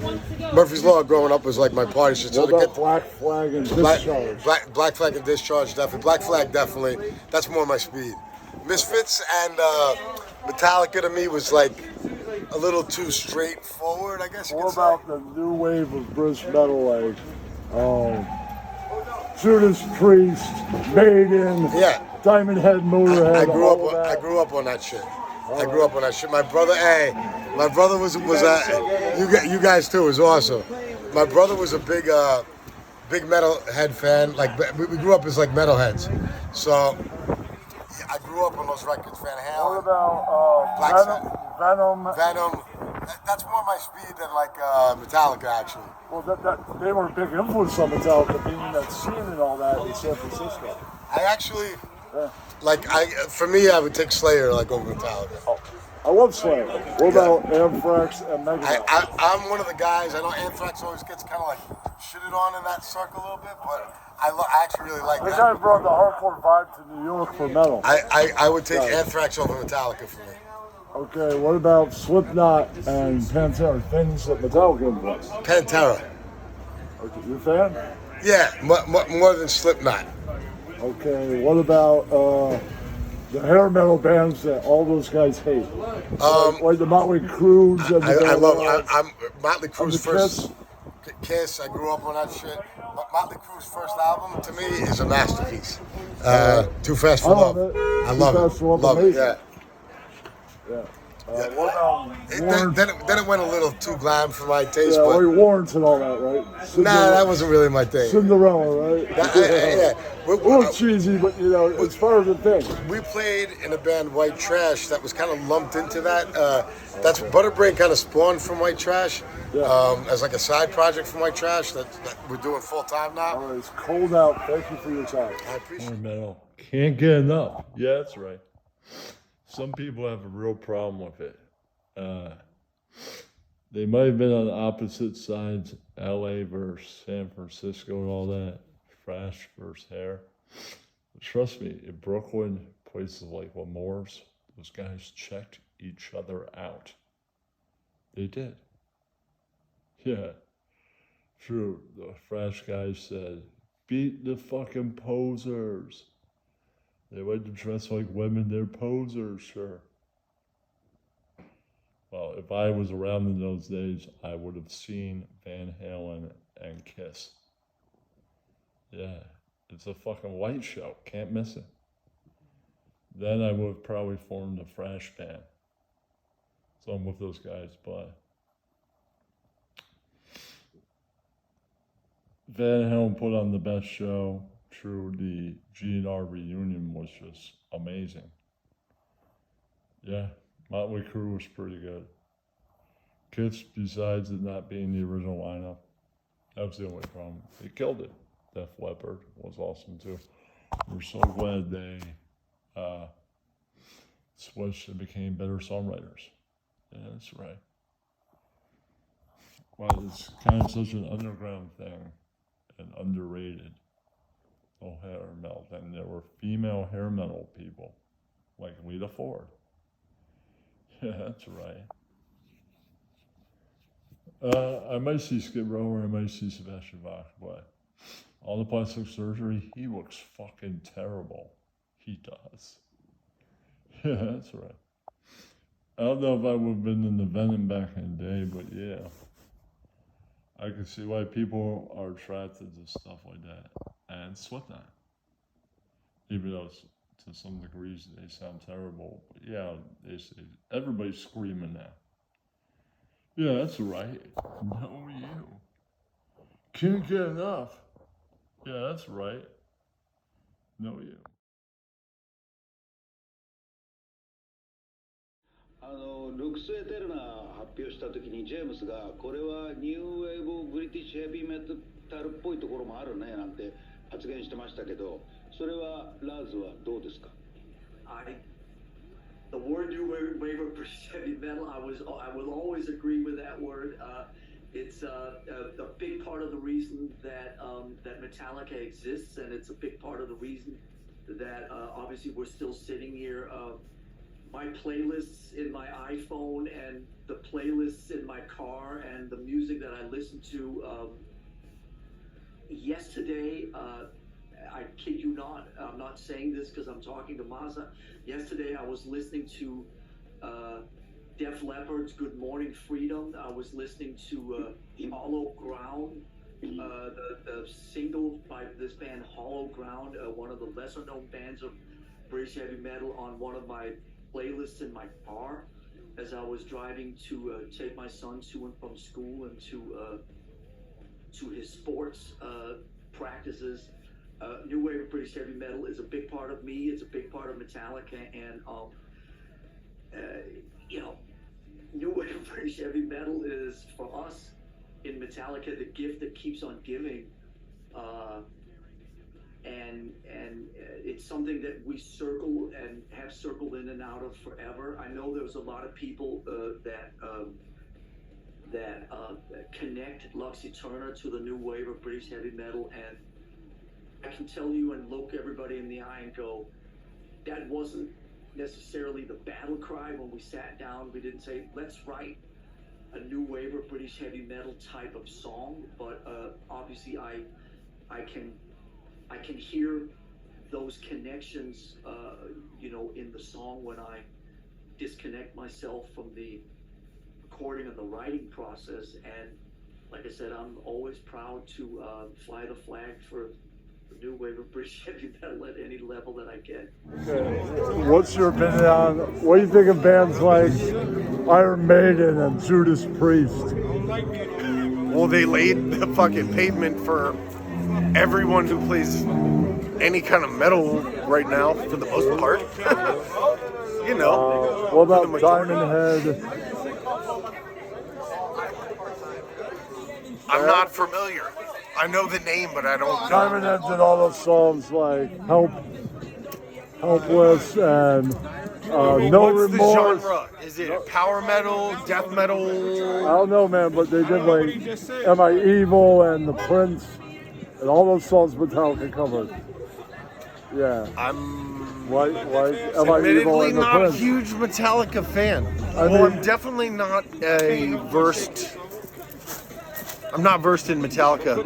Murphy's Law growing up was like my party shit. So What about Black Flag and Discharge? Black Flag and Discharge, definitely. Black Flag, definitely. That's more my speed. Misfits and Metallica to me was like a little too straightforward, I guess you could What say. about the new wave of British metal, like Judas Priest, Maiden, Diamond Head, Motorhead? I grew up on that shit. I grew up on that shit. My brother was you guys too, was awesome. My brother was a big metalhead fan. Like, we grew up as like metalheads. So I grew up on those records. Van Halen. What about Venom, That's more my speed than like Metallica, actually. Well, they were a big influence on Metallica, being in that scene and all that in San Francisco. I actually, for me, I would take Slayer like over Metallica. Oh, I love Slayer. What about Anthrax and Megadeth? I'm one of the guys. I know Anthrax always gets kind of like shitted on in that circle a little bit, but I actually really like They that. guys brought the hardcore vibe to New York for metal. I would take Anthrax over Metallica for me. Okay, what about Slipknot and Pantera? Things that Metallica influenced. Pantera. Okay, you a fan? Yeah, more than Slipknot. Okay, what about the hair metal bands that all those guys hate? Like the Motley Crues and I love. I'm Motley Crue's first. Kiss. I grew up on that shit. But Motley Crue's first album to me is a masterpiece. Too Fast for Love. I love it. Love it. Yeah. Yeah. What about then it went a little too glam for my taste. Yeah, but like Warrants and all that, right? Nah, that wasn't really my thing. Cinderella, right? Yeah. A little cheesy, but you know, it's part of the thing. We played in a band, White Trash, that was kind of lumped into that. That's Butterbrain kind of spawned from White Trash as like a side project from White Trash that we're doing full time now. All right, it's cold out. Thank you for your time. I appreciate it. Metal. Can't get enough. Yeah, that's right. Some people have a real problem with it. They might have been on opposite sides, LA versus San Francisco and all that, Thrash versus hair. But trust me, in Brooklyn, places like Lemore's, those guys checked each other out. They did. Yeah. True, the Thrash guys said, beat the fucking posers. They like to dress like women, they're posers, sure. Well, if I was around in those days, I would have seen Van Halen and Kiss. Yeah, it's a fucking light show. Can't miss it. Then I would have probably formed a thrash band. So I'm with those guys, but Van Halen put on the best show. True, the GNR reunion was just amazing. Yeah. Motley Crue was pretty good. Kiss, besides it not being the original lineup, that was the only problem. They killed it. Def Leppard was awesome too. We're so glad they switched and became better songwriters. Yeah, that's right. Well, it's kind of such an underground thing and underrated. Oh, hair metal. And there were female hair metal people like Lita Ford. Yeah, that's right. I might see Skid Row or I might see Sebastian Bach, but all the plastic surgery, he looks fucking terrible. He does. Yeah, that's right. I don't know if I would have been in the Venom back in the day, but yeah. I can see why people are attracted to stuff like that. And Slipknot. Even though to some degrees they sound terrible. But yeah, they say everybody's screaming now. Yeah, that's right. No, you. Can't get enough. Yeah, that's right. No, you. ルクス・エテルナ発表した時にジェームスがこれはニューウェーブ・ブリティッシュ・ヘビーメタルっぽいところもあるねなんて発言してましたけどそれはラーズはどうですか The word new wave of British heavy metal, I will always agree with that word. It's a big part of the reason that that Metallica exists, and it's a big part of the reason that obviously we're still sitting here. My playlists in my iPhone and the playlists in my car and the music that I listen to. Yesterday, I kid you not, I'm not saying this because I'm talking to Maza. Yesterday I was listening to Def Leppard's Good Morning Freedom. I was listening to Hollow Ground, the single by this band Hollow Ground, one of the lesser known bands of British heavy metal, on one of my playlists in my car as I was driving to take my son to and from school and to his sports practices. New wave of British heavy metal is a big part of me. It's a big part of Metallica, and you know, new wave of British heavy metal is, for us in Metallica, the gift that keeps on giving. And it's something that we circle and have circled in and out of forever. I know there's a lot of people that connect Luxy Turner to the new wave of British heavy metal, and I can tell you and look everybody in the eye and go, that wasn't necessarily the battle cry when we sat down. We didn't say, let's write a new wave of British heavy metal type of song, but obviously I can hear those connections, in the song when I disconnect myself from the recording and the writing process. And like I said, I'm always proud to fly the flag for the new wave of British heavy metal at any level that I can. Okay. What's your opinion on, what do you think of bands like Iron Maiden and Judas Priest? Well, they laid the fucking pavement for everyone who plays any kind of metal right now, for the most part. What about Diamond Head? I'm not familiar. I know the name, but I don't know. Diamond Head did all those songs like Helpless and No What's Remorse. the genre? Is it power metal, death metal? I don't know, man, but they did like Am I Evil and The Prince and all those songs Metallica covered. Yeah. I'm like Am I Evil admittedly and The not a Prince. huge Metallica fan. I'm definitely not I'm not versed in Metallica.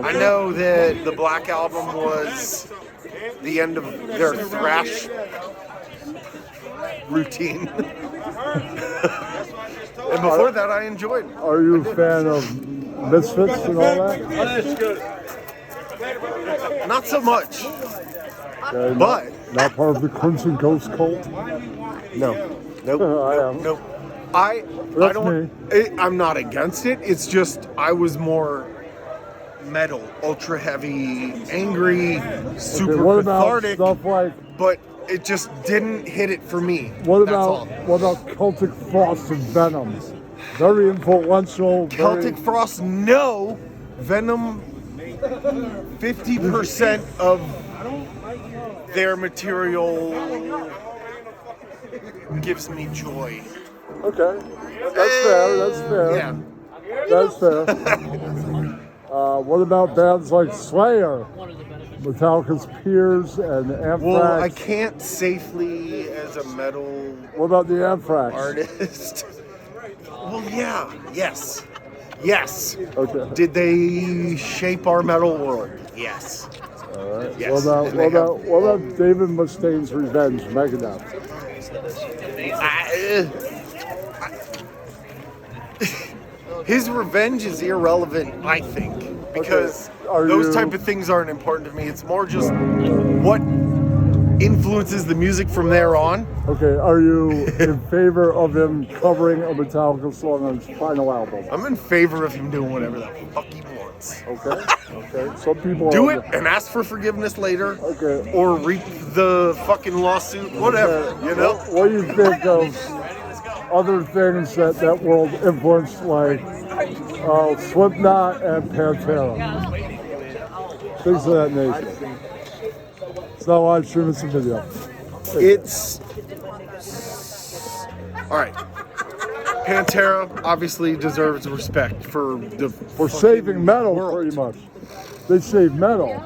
I know that the Black Album was the end of their thrash routine. And before that, I enjoyed. Are you a fan of Misfits and all that? Not so much. Okay, But not part of the Crimson Ghost cult? No. Nope. I am. Nope. That's me. I'm not against it. It's just I was more metal, ultra heavy, angry, super what about cathartic. stuff like? But it just didn't hit it for me. What That's all. about Celtic Frost and Venom? Very influential. Celtic Frost, no. Venom, 50% of their material gives me joy. Okay, that's fair. That's fair. Yeah. That's fair. What about bands like Slayer, Metallica's peers, and Anthrax? Well, I can't safely, as a metal What about the Anthrax artist. Well, yeah. Yes. Yes. Okay. Did they shape our metal world? Yes. All right. Yes. What about David Mustaine's Revenge, Megadeth? His revenge is irrelevant, I think, because those type of things aren't important to me. It's more just what influences the music from there on. Okay, are you in favor of him covering a Metallica song on his final album? I'm in favor of him doing whatever the fuck he wants. Okay, okay. Some people do are, it and ask for forgiveness later. Okay. Or reap the fucking lawsuit, whatever, Okay. you know? What do you think of other things that world influenced, like Slipknot and Pantera? Things of that nature. It's not live stream, it's a video. It's all right. Pantera obviously deserves respect for saving metal, pretty much. They saved metal.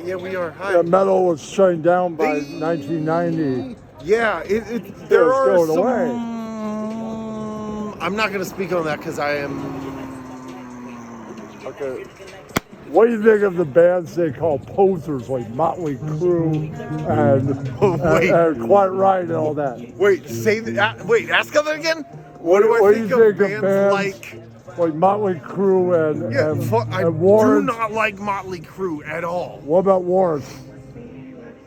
Yeah, we are. Yeah, metal was shutting down by 1990. Yeah, there are going some. away. I'm not going to speak on that because I am. Okay. What do you think of the bands they call posers, like Motley Crue and Quite Right and all that? Wait, wait, ask that again. What do I think of bands like Motley Crue I and Warrant? do not like Motley Crue at all. What about Warrant?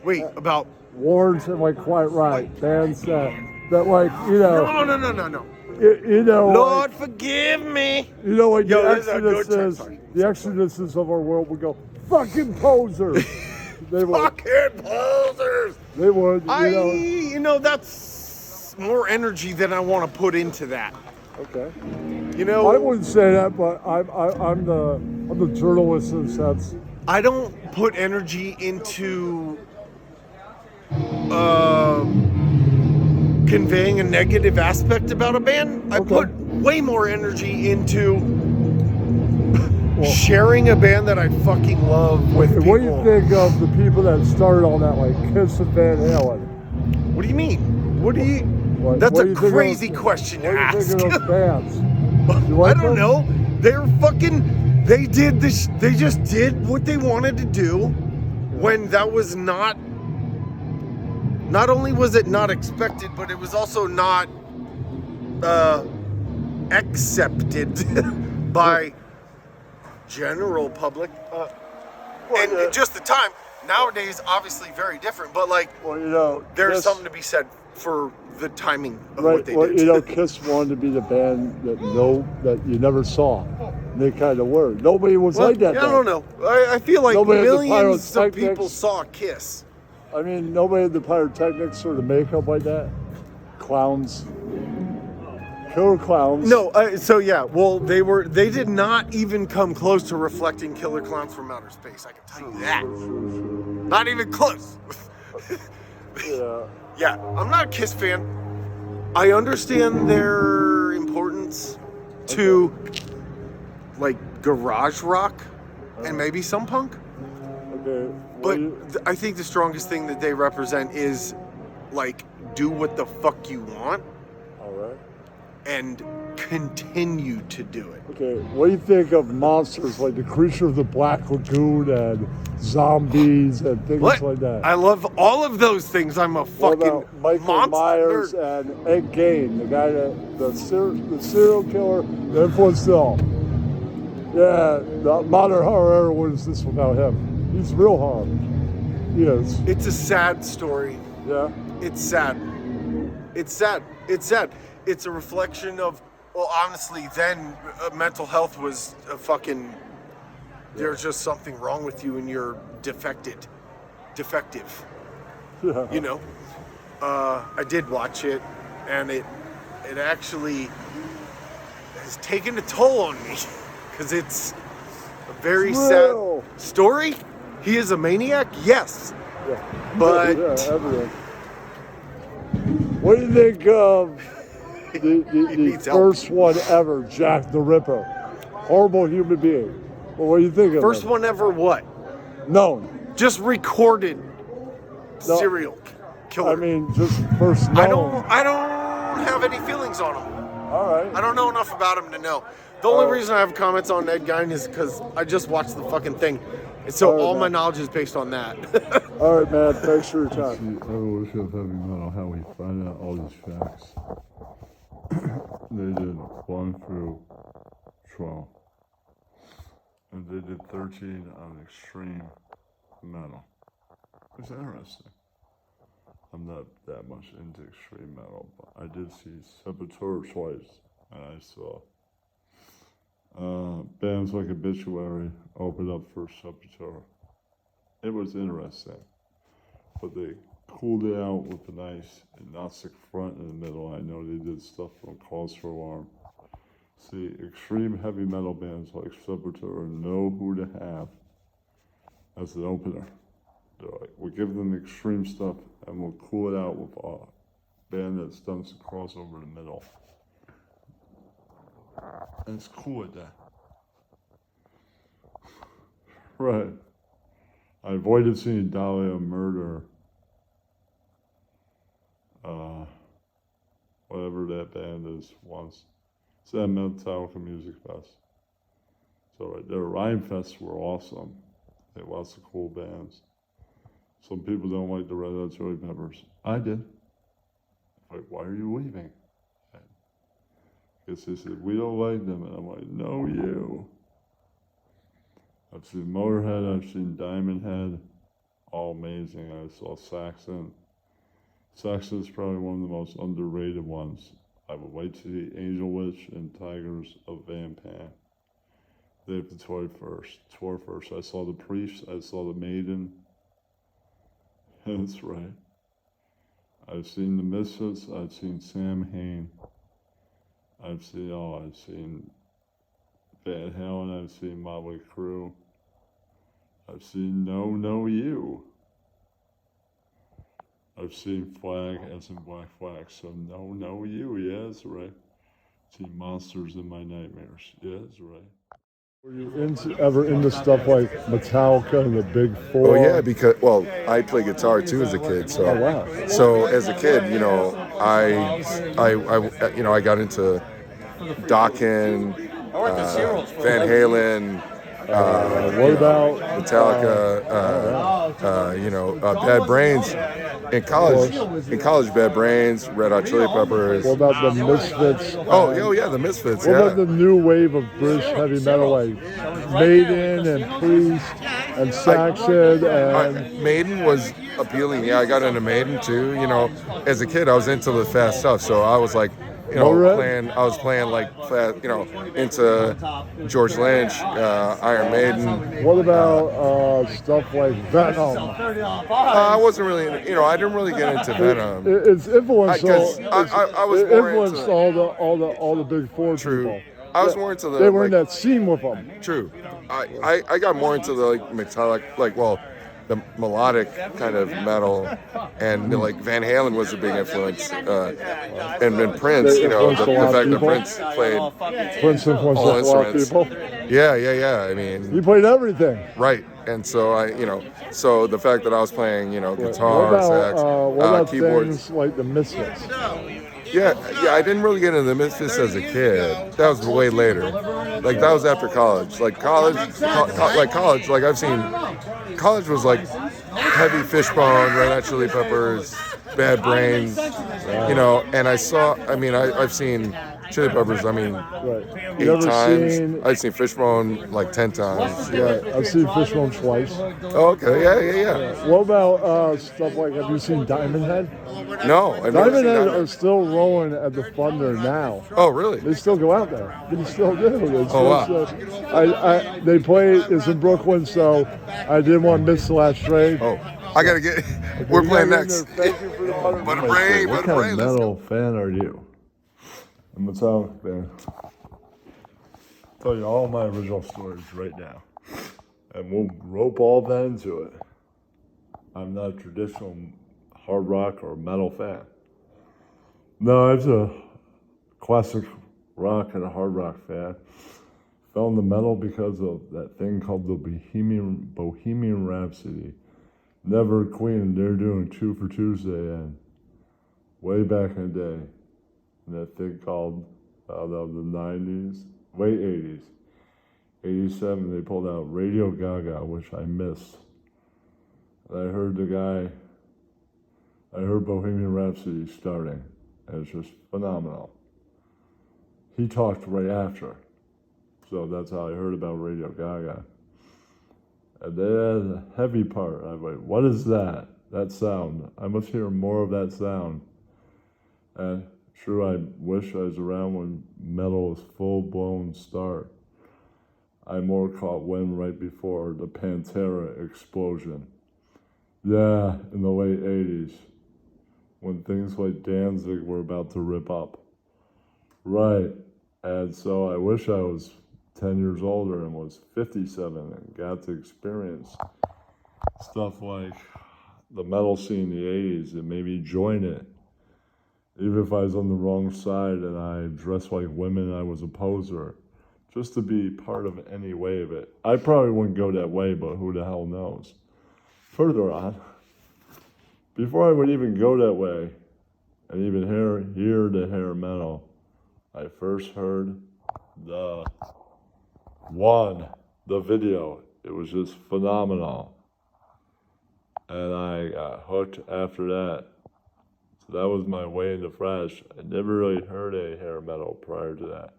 Wait, about Warrant and like Quite Right, bands that like No. You know, Lord, forgive me. You know what Yo, the this is a good Exodus is? The Exoduses of our world would go, fucking posers. They would. Fucking posers. They would. That's more energy than I want to put into that. Okay. You know, I wouldn't say that, but I'm the journalist in a sense. I don't put energy into conveying a negative aspect about a band. I put way more energy into sharing a band that I fucking love with people. What do you think of the people that started all that, like Kiss and Van Halen? What do you mean? What do you? That's a crazy question to ask. What do you think of those bands? I don't know. They're fucking. They did this. They just did what they wanted to do when that was not. Not only was it not expected, but it was also not accepted by general public. And just the time. Nowadays, obviously, very different. But like, there's something to be said for the timing of what they did. Kiss wanted to be the band that you never saw. And they kind of were. Nobody was like that. I don't know. I feel like millions of people saw Kiss. I mean, nobody had the pyrotechnics or the makeup like that. Clowns. Killer clowns. No, they did not even come close to reflecting Killer Clowns from Outer Space. I can tell you that. Not even close. Yeah, I'm not a Kiss fan. I understand their importance to like garage rock and maybe some punk. Okay. But I think the strongest thing that they represent is like do what the fuck you want. All right. And continue to do it. Okay, what do you think of monsters like the Creature of the Black Lagoon and zombies and things like that? I love all of those things. I'm a fucking what about Michael Myers and Ed Gein, the guy the serial killer that influenced it all. Yeah, the modern horror era, what is this without him? He's real horror. He is. It's a sad story. Yeah. It's sad. It's sad. It's sad. It's a reflection of, well, honestly, then mental health was a fucking, there's just something wrong with you and you're defective. Yeah. You know? I did watch it, and it actually has taken a toll on me, because it's a very sad story. He is a maniac, yes. Yeah. But... everything. What do you think of the first one ever, Jack the Ripper? Horrible human being. Well, what do you think of First him? one ever what? Known. Just recorded serial killer. I mean, just first known. I don't have any feelings on him. All right. I don't know enough about him to know. The only reason I have comments on Ed Gein is because I just watched the fucking thing. And so all my knowledge is based on that. All right, man. Thanks for your time. Evolution of heavy metal, how we find out all these facts. They did 1 through 12. And they did 13 on extreme metal. It's interesting. I'm not that much into extreme metal, but I did see Sepultura twice, and I saw bands like Obituary open up for Sepultura. It was interesting, but they cooled it out with a nice agnostic front in the middle. I know they did stuff from Cause for Alarm. See, extreme heavy metal bands like Sepultura know who to have as an opener. They're like, we'll give them extreme stuff and we'll cool it out with a band that's done some crossover in the middle. And it's cool at that. Right. I avoided seeing Dahlia Murder, whatever that band is, once. It's at Metallica Music Fest. So their Rhyme Fests were awesome. They had lots of cool bands. Some people don't like the Red Hot Chili Peppers. I did. Like, why are you leaving? Because they said, we don't like them. And I'm like, no, you. I've seen Motorhead, I've seen Diamond Head. All amazing. I saw Saxon. Saxon's probably one of the most underrated ones. I would wait to see Angel Witch and Tigers of Van Pan. They have to tour first. I saw the Priest, I saw the Maiden. That's right. I've seen the Misfits, I've seen Sam Hain. I've seen Van Halen, I've seen Motley Crue, I've seen No You. I've seen Flag as in Black Flag, so No You, yeah, that's right. Seen Monsters in My Nightmares, yeah, that's right. Were you ever into stuff like Metallica and the Big Four? Oh yeah, because I played guitar too as a kid. So, so as a kid, I got into Dokken, Van Halen. What about Metallica? Bad Brains. In college, Bad Brains, Red Hot Chili Peppers. What about the Misfits? Oh yeah, the Misfits. What about the new wave of British heavy metal, like Maiden and Priest and Saxon? And Maiden was appealing. Yeah, I got into Maiden too. As a kid, I was into the fast stuff, so I was like, playing like fast, into George Lynch, Iron Maiden. What about stuff like Venom? I wasn't really, I didn't really get into Venom. It's influenced. I was more influenced into all the Big Four people. I was more into the. They were in that scene with them. True. I got more into the metallic, the melodic kind of metal, and Van Halen was a big influence, and then Prince, the fact that Prince played Prince influenced all a lot of instruments. people. Yeah. I mean, He played everything. right, and so so the fact that I was playing, guitar, sax, what about keyboards. things like the Misfits? Yeah, I didn't really get into the Misfits as a kid. That was way later. Like that was after college. Like college, I've seen. College was like heavy Fishbone, Red Hot Chili Peppers, Bad Brains, and I've seen Chili Peppers, 8 times. I've seen Fishbone like 10 times. Yeah, I've seen Fishbone twice. Oh, okay, yeah. What about stuff like, have you seen Diamond Head? No, I've never seen Diamond Head that. are still rolling at the Thunder now. Oh, really? They still go out there. They still do. Wow. They play, it's in Brooklyn, so I didn't want to miss the last trade. Oh, I gotta get, we're playing next. Thank you for the What kind of metal fan are you? I'm a Metallica fan. I'll tell you all my original stories right now. And we'll rope all that into it. I'm not a traditional hard rock or metal fan. No, I was a classic rock and a hard rock fan. Fell into metal because of that thing called the Bohemian Rhapsody. Never Queen, they're doing 2 for Tuesday, and way back in the day, and that thing called out of the 90s, late 80s, 87, they pulled out Radio Gaga, which I missed. And I heard Bohemian Rhapsody starting, and it's just phenomenal. He talked right after, so that's how I heard about Radio Gaga. And they had a heavy part. I went, what is that? That sound. I must hear more of that sound. And true, I wish I was around when metal was full-blown start. I more caught wind right before the Pantera explosion. Yeah, in the late 80s, when things like Danzig were about to rip up. Right, and so I wish I was 10 years older and was 57 and got to experience stuff like the metal scene in the 80s and maybe join it. Even if I was on the wrong side and I dressed like women, I was a poser. Just to be part of any way of it. I probably wouldn't go that way, but who the hell knows? Further on, before I would even go that way and even hear the hair metal, I first heard the video. It was just phenomenal. And I got hooked after that. So that was my way into thrash. I never really heard any hair metal prior to that.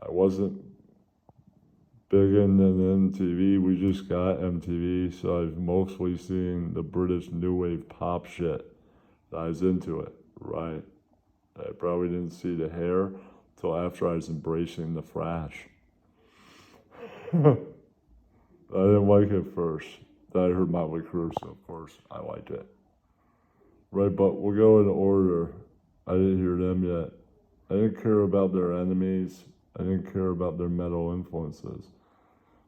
I wasn't big into MTV. We just got MTV, so I've mostly seen the British new wave pop shit. I was into it, right? I probably didn't see the hair till after I was embracing the thrash. I didn't like it first. Then I heard Motley Crue, so of course I liked it. Right, but we'll go in order. I didn't hear them yet. I didn't care about their enemies. I didn't care about their metal influences.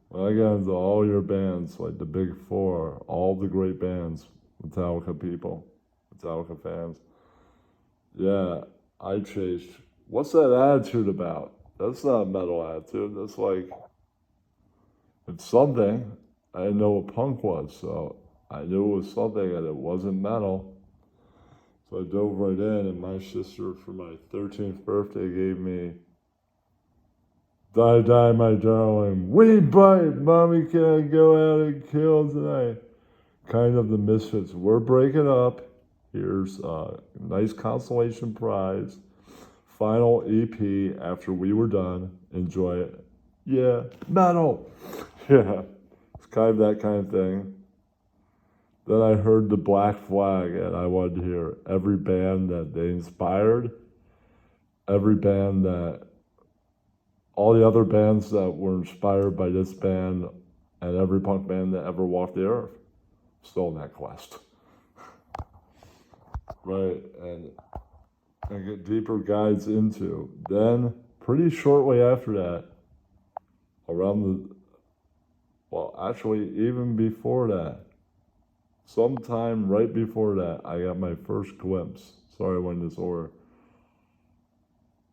When I got into all your bands, like the big four, all the great bands, Metallica people, Metallica fans, yeah, I chased. What's that attitude about? That's not a metal attitude. That's like, it's something. I didn't know what punk was, so I knew it was something and it wasn't metal. So I dove right in, and my sister, for my 13th birthday, gave me Die, Die, My Darling, We Bite, Mommy Can't Go Out and Kill Tonight. Kind of the Misfits. We're breaking up. Here's a nice consolation prize. Final EP after we were done. Enjoy it. Yeah, metal. Yeah, it's kind of that kind of thing. Then I heard the Black Flag, and I wanted to hear every band that they inspired, every band that, all the other bands that were inspired by this band, and every punk band that ever walked the earth. Still on that quest. Right, and get deeper guides into. Then, pretty shortly after that, actually, even before that, sometime right before that, I got my first glimpse. Sorry, I went in this order.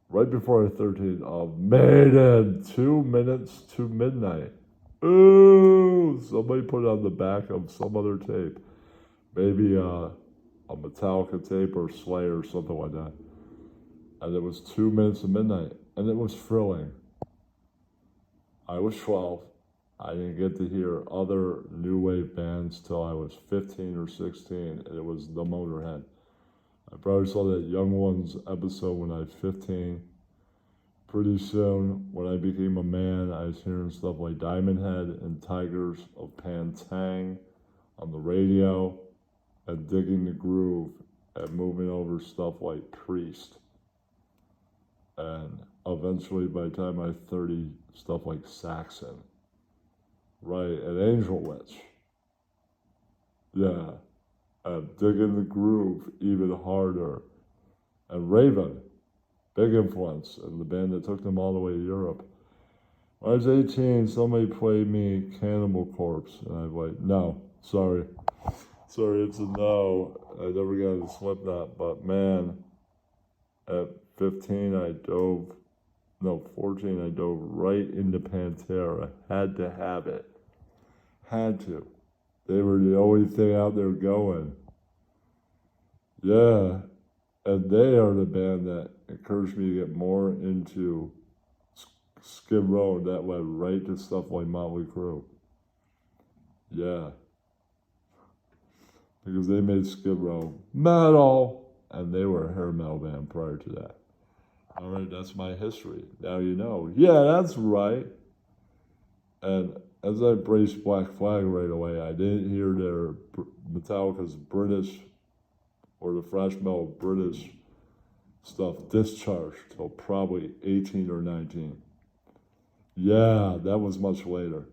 Right before I 13 of Maiden, 2 minutes to midnight. Ooh, somebody put it on the back of some other tape. Maybe a Metallica tape or Slayer or something like that. And it was 2 minutes to midnight. And it was thrilling. I was 12. I didn't get to hear other new wave bands till I was 15 or 16, and it was the Motorhead. I probably saw that Young Ones episode when I was 15. Pretty soon, when I became a man, I was hearing stuff like Diamond Head and Tigers of Pantang on the radio, and digging the groove, and moving over stuff like Priest. And eventually, by the time I was 30, stuff like Saxon. Right, and Angel Witch. Yeah, and digging the groove even harder. And Raven, big influence, and the band that took them all the way to Europe. When I was 18, somebody played me Cannibal Corpse, and I was like, no, sorry. Sorry, it's a no. I never got into Slipknot, but man, at 14, I dove right into Pantera. Had to have it. Had to. They were the only thing out there going. Yeah. And they are the band that encouraged me to get more into Skid Row. That led right to stuff like Motley Crue. Yeah. Because they made Skid Row metal. And they were a hair metal band prior to that. All right, that's my history. Now you know. Yeah, that's right. And as I embraced Black Flag right away, I didn't hear their Metallica's British or the thrash metal British stuff discharged till probably 18 or 19. Yeah, that was much later.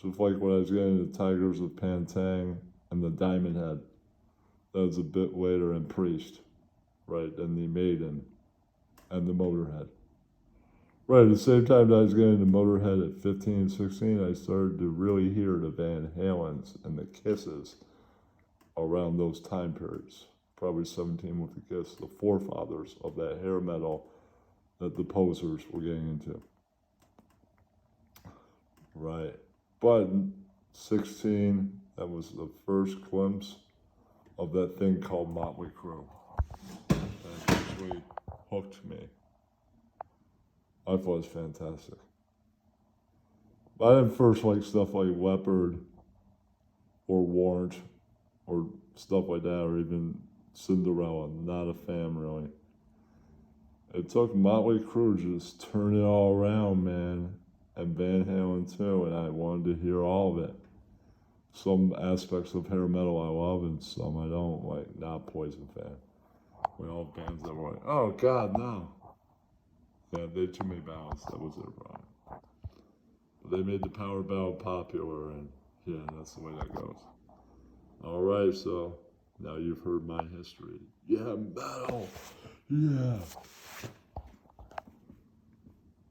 Just like when I was getting the Tigers of Pantang and the Diamond Head. That was a bit later, and Priest, right, and the Maiden and the Motorhead. Right, at the same time that I was getting into Motorhead at 15 and 16, I started to really hear the Van Halens and the Kisses around those time periods. Probably 17 with the Kiss, the forefathers of that hair metal that the posers were getting into. Right, but 16, that was the first glimpse of that thing called Motley Crue. That actually hooked me. I thought it was fantastic. I didn't first like stuff like Leopard or Warrant or stuff like that, or even Cinderella. Not a fan, really. It took Motley Crue to just turn it all around, man, and Van Halen too, and I wanted to hear all of it. Some aspects of hair metal I love, and some I don't, like not Poison fan. We all have bands that were like, oh God, no. Yeah, they had too many ballads. That was their problem. But they made the power ballad popular, and yeah, that's the way that goes. All right, so now you've heard my history. Yeah, metal. Yeah.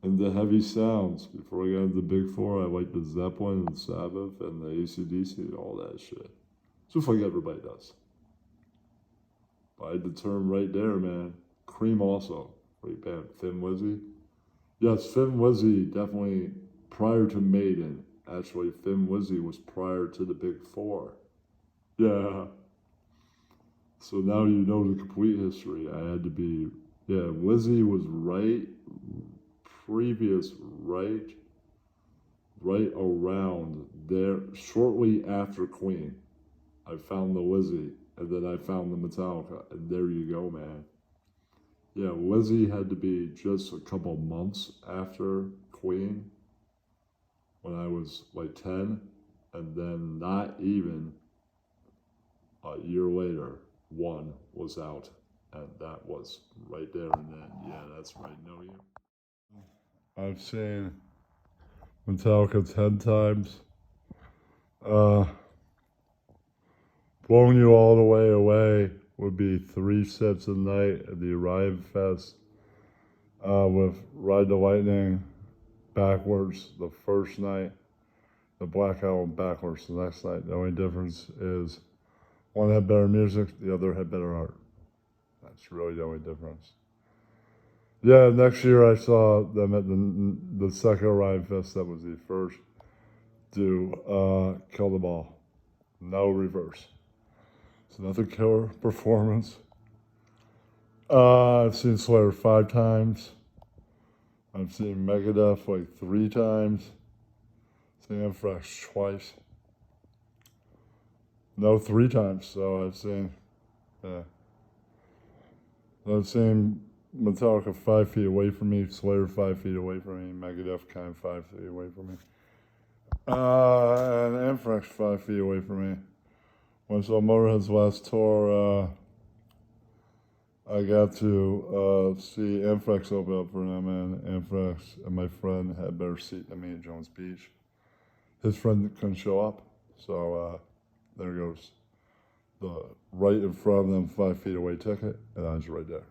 And the heavy sounds. Before I got into the big four, I liked the Zeppelin and Sabbath and the AC/DC and all that shit. Just like everybody does. But I had the term right there, man. Cream also. Great band. Thin Lizzy. Yes, Thin Lizzy definitely prior to Maiden. Actually, Thin Lizzy was prior to the big four. Yeah. So now you know the complete history. I had to be, yeah, Lizzy was right around there, shortly after Queen. I found the Lizzy, and then I found the Metallica, and there you go, man. Yeah, Lizzy had to be just a couple months after Queen, when I was like 10, and then not even a year later, One was out, and that was right there and then. Yeah, that's right, know you. I've seen Metallica 10 times. Blowing You All the Way Away would be 3 sets a night at the Arrive Fest with Ride the Lightning backwards the first night, the Black Album backwards the next night. The only difference is one had better music, the other had better art. That's really the only difference. Yeah, next year I saw them at the second Arrive Fest. That was the first. Do Kill Them All. No reverse. It's another killer performance. I've seen Slayer 5 times. I've seen Megadeth like 3 times. Seen Anthrax twice. No, 3 times. So I've seen, yeah. I've seen Metallica 5 feet away from me, Slayer 5 feet away from me, Megadeth kind of 5 feet away from me. And Anthrax 5 feet away from me. When I saw Motorhead's last tour, I got to see Anthrax open up for them, and Anthrax and my friend had a better seat than me at Jones Beach. His friend couldn't show up, so there goes the right in front of them 5 feet away ticket, and I was right there.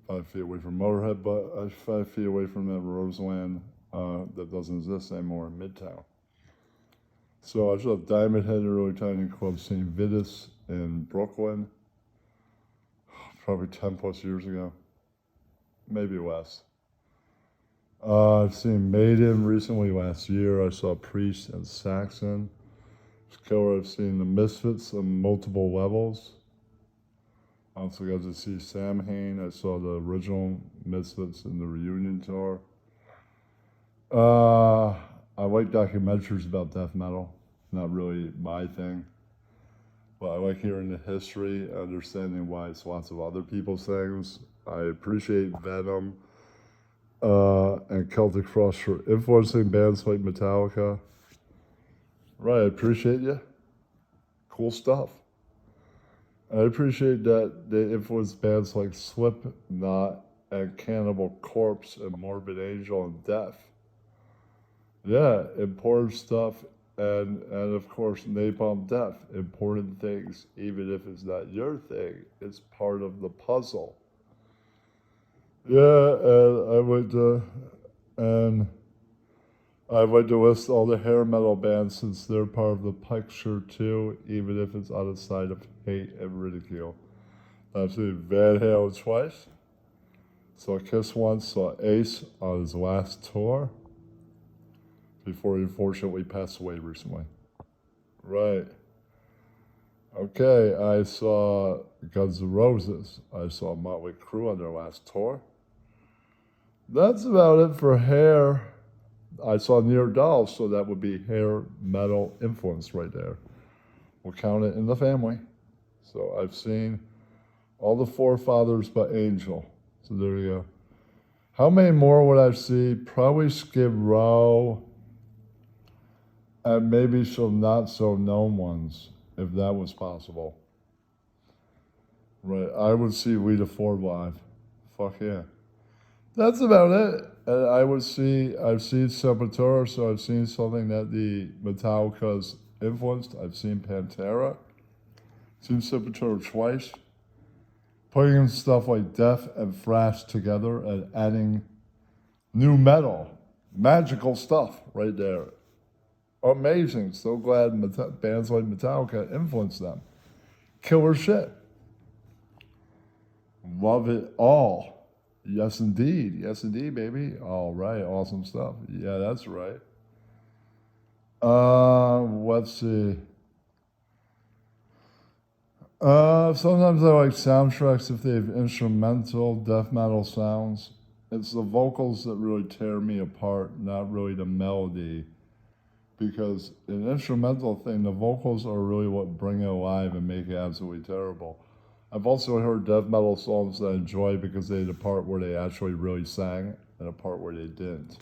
5 feet away from Motorhead, but I was 5 feet away from that Roseland that doesn't exist anymore in Midtown. So I saw Diamond Head, a really tiny club, St. Vitus in Brooklyn, probably 10 plus years ago, maybe less. I've seen Maiden recently last year. I saw Priest and Saxon. I've seen the Misfits on multiple levels. I also got to see Sam Hain. I saw the original Misfits in the reunion tour. I like documentaries about death metal. Not really my thing. But I like hearing the history, understanding why it's lots of other people's things. I appreciate Venom and Celtic Frost for influencing bands like Metallica. Right, I appreciate you. Cool stuff. I appreciate that they influenced bands like Slipknot and Cannibal Corpse and Morbid Angel and Death. Yeah, important stuff. And of course, Napalm Death, important things, even if it's not your thing, it's part of the puzzle. Yeah, and I'd like to list all the hair metal bands since they're part of the picture too, even if it's on the side of hate and ridicule. I've seen Van Halen twice, saw Kiss once, saw Ace on his last tour, before he unfortunately passed away recently. Right. Okay, I saw Guns N' Roses. I saw Motley Crue on their last tour. That's about it for hair. I saw Near Doll, so that would be hair metal influence right there. We'll count it in the family. So I've seen all the forefathers but Angel. So there you go. How many more would I see? Probably Skid Row. And maybe some not so known ones, if that was possible. Right, I would see Rita Ford live. Fuck yeah. That's about it. And I've seen Sepultura, so I've seen something that the Metallica's influenced. I've seen Pantera. Seen Sepultura twice. putting stuff like death and thrash together and adding new metal, magical stuff right there. Amazing. So glad bands like Metallica influenced them. Killer shit. Love it all. Yes, indeed. Yes, indeed, baby. All right. Awesome stuff. Yeah, that's right. Let's see. Sometimes I like soundtracks if they have instrumental death metal sounds. It's the vocals that really tear me apart, not really the melody. Because an instrumental thing, the vocals are really what bring it alive and make it absolutely terrible. I've also heard death metal songs that I enjoy because they had a part where they actually really sang and a part where they didn't.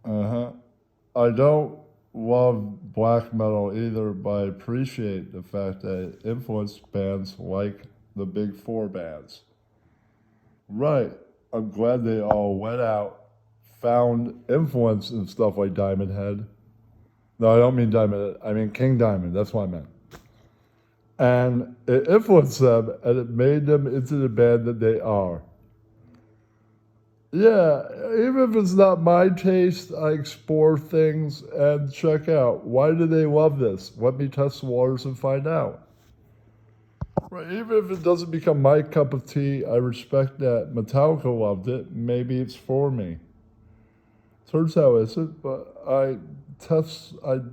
I don't love black metal either, but I appreciate the fact that it influenced bands like the Big Four bands. Right. I'm glad they all went out, found influence in stuff like Diamond Head. No, I don't mean Diamond Head. I mean King Diamond. That's what I meant. And it influenced them, and it made them into the band that they are. Yeah, even if it's not my taste, I explore things and check out. Why do they love this? Let me test the waters and find out. Right, even if it doesn't become my cup of tea, I respect that Metallica loved it. Maybe it's for me. Turns out it isn't, but I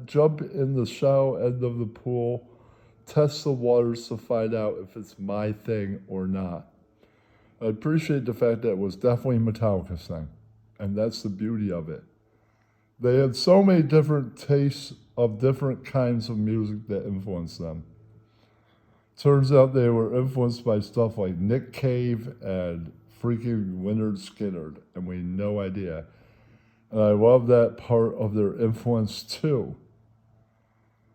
jump in the shallow end of the pool, test the waters to find out if it's my thing or not. I appreciate the fact that it was definitely Metallica's thing, and that's the beauty of it. They had so many different tastes of different kinds of music that influenced them. Turns out they were influenced by stuff like Nick Cave and freaking Lynyrd Skynyrd, and we had no idea. And I love that part of their influence too.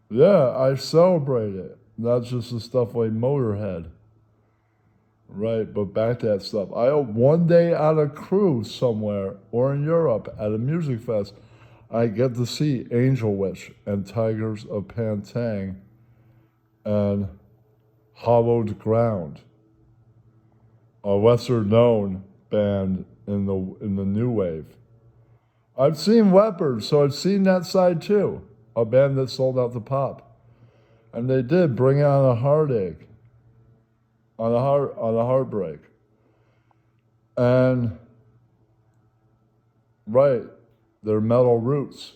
Yeah, I celebrate it. Not just the stuff like Motorhead. Right, but back to that stuff. I hope one day on a cruise somewhere or in Europe at a music fest, I get to see Angel Witch and Tigers of Pantang and Hollowed Ground, a lesser known band in the new wave. I've seen Leopard, so I've seen that side too, a band that sold out to pop. And they did bring on a heartache. On a heartbreak. And right, they're metal roots.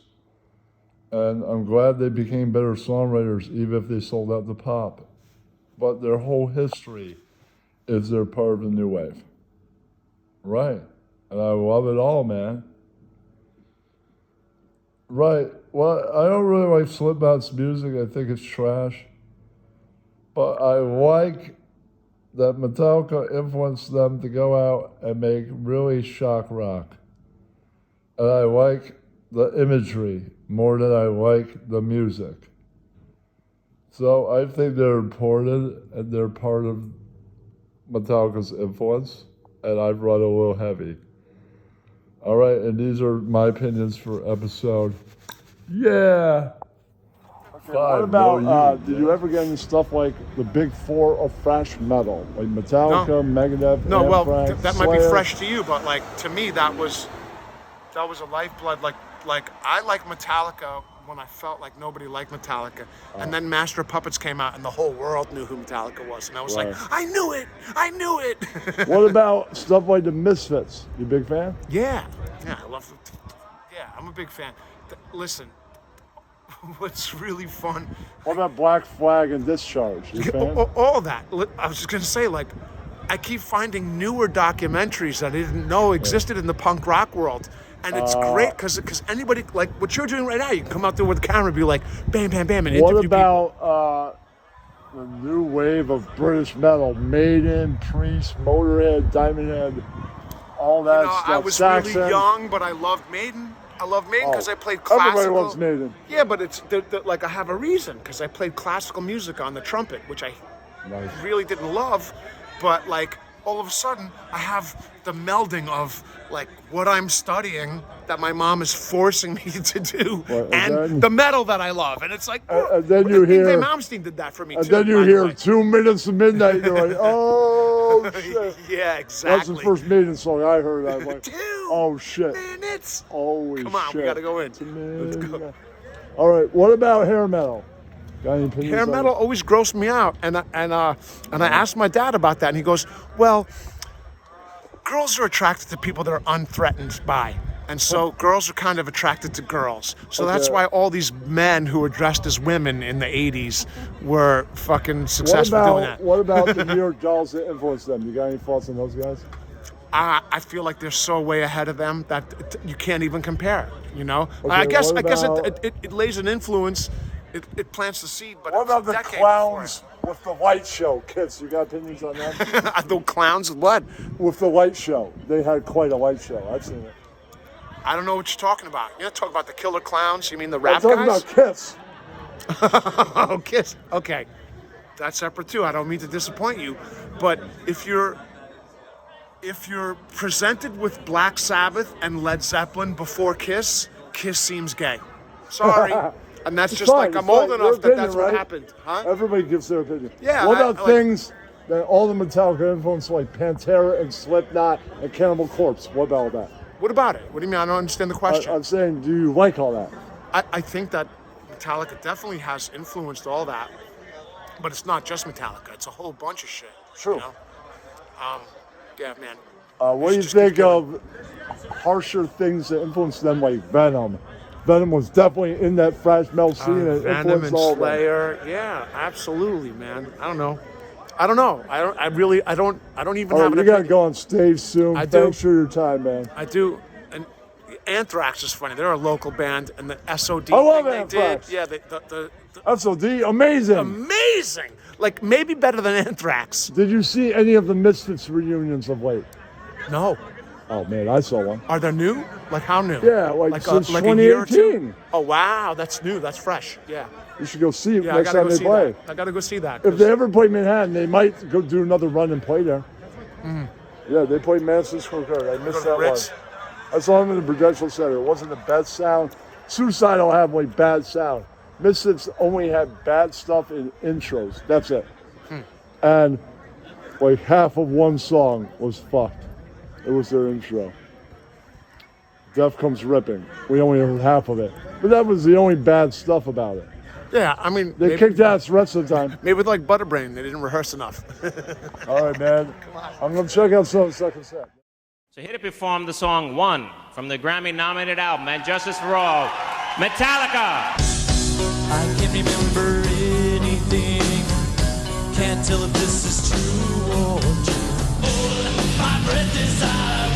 And I'm glad they became better songwriters even if they sold out to pop. But their whole history is they're part of the new wave. Right. And I love it all, man. Right. Well, I don't really like Slipknot's music. I think it's trash. But I like that Metallica influenced them to go out and make really shock rock. And I like the imagery more than I like the music. So I think they're important and they're part of Metallica's influence, and I've run a little heavy. All right, and these are my opinions for episode. Yeah. What about, did you ever get into stuff like the Big Four of thrash metal? Like Metallica, Megadeth, No, well, Anthrax, that might be Slayer? fresh to you, but like to me, that was a lifeblood. Like I like Metallica when I felt like nobody liked Metallica, and then Master of Puppets came out, and the whole world knew who Metallica was, and I was like, I knew it. What about stuff like the Misfits? You a big fan? Yeah, I love it. Yeah, I'm a big fan. Listen. What's really fun? What about Black Flag and Discharge? You a fan? All that. I was just gonna say, like, I keep finding newer documentaries that I didn't know existed in the punk rock world, and it's great because anybody, like what you're doing right now, you can come out there with a camera and be like, bam, bam, bam, and interview people. What about the new wave of British metal? Maiden, Priest, Motorhead, Diamond Head, all that stuff. I was Saxon. really young, but I loved Maiden. I love Maiden because I played classical. Everybody loves Maiden. Yeah, but it's like I have a reason because I played classical music on the trumpet, which I really didn't love. But like all of a sudden, I have the melding of like what I'm studying that my mom is forcing me to do, and the metal that I love, and it's like. And then you hear. Dave Malmsteen did that for me and too. And then you hear 2 minutes of midnight. You're like, oh. oh shit. Yeah, That's exactly. the first Maiden song I heard. I'm like, Dude, oh shit. minutes. Holy Come on, shit. we gotta go in. Let's go. All right, what about hair metal? Got any opinions Hair on metal it? always grossed me out, and I asked my dad about that, and he goes, "Well, girls are attracted to people they're unthreatened by, and so girls are kind of attracted to girls. So that's Okay. why all these men who were dressed as women in the '80s were fucking successful doing that." What about the New York Dolls that influenced them? You got any thoughts on those guys? I feel like they're so way ahead of them that you can't even compare. You know, Okay, I guess what about- it lays an influence. It plants the seed, but What it's a about the decade clowns with the light show? Kids, you got opinions on that? before. The clowns, what? With the light show. They had quite a light show. I've seen it. I don't know what you're talking about. You're not talking about the killer clowns. You mean the I'm rap talking guys? about Kiss. Oh, Kiss. Okay, that's separate too. I don't mean to disappoint you, but if you're presented with Black Sabbath and Led Zeppelin before Kiss, Kiss seems gay. Sorry, and that's It's just fine, like I'm it's old fine. enough Your that that's opinion, what right? happened, huh? Everybody gives their opinion. Yeah, What I- about like- things that all the Metallica influence like Pantera and Slipknot and Cannibal Corpse? What about all that? What about it? What do you mean? I don't understand the question. I'm saying, do you like all that? I think that Metallica definitely has influenced all that, but it's not just Metallica. It's a whole bunch of shit. True. You know? Yeah, man. What do you think of harsher things that influenced them, like Venom? Venom was definitely in that thrash metal scene and Venom influenced and all of them. Slayer. Yeah, absolutely, man. I don't know. I don't even All have right, an you gotta opinion. go on stage soon. I do. Thanks for your time, man. I do. And Anthrax is funny. They're a local band, and the SOD I love thing they Anthrax. did. Yeah, the SOD, amazing. amazing. Like maybe better than Anthrax. Did you see any of the Misfits reunions of late? No. Oh man, I saw one. Are they new? Like how new? Yeah, like since a year or 2018. two? Oh wow, that's new. That's fresh. Yeah. You should go see it Yeah, next I gotta time go they see play. that. I gotta go see that. If they ever play Manhattan, they might go do another run and play there. Mhm. Yeah, they played Madison Square Garden. I missed to that Ritz? one. I saw them in the Prudential Center. It wasn't the best sound. Suicidal have like bad sound. Misfits only had bad stuff in intros. That's it. And like half of one song was fucked. It was their intro. Death Comes Ripping. We only heard half of it. But that was the only bad stuff about it. Yeah, I mean They kicked ass the rest of the time. Maybe with like Butterbrain, they didn't rehearse enough. All right, man. I'm going to check out some of the second set. So here to perform the song One from the Grammy-nominated album And Justice for All, Metallica. I can't remember anything. Can't tell if this is true or true. Oh, my breath is I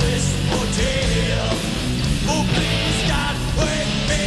wish hotel. Oh, please, God, wake me.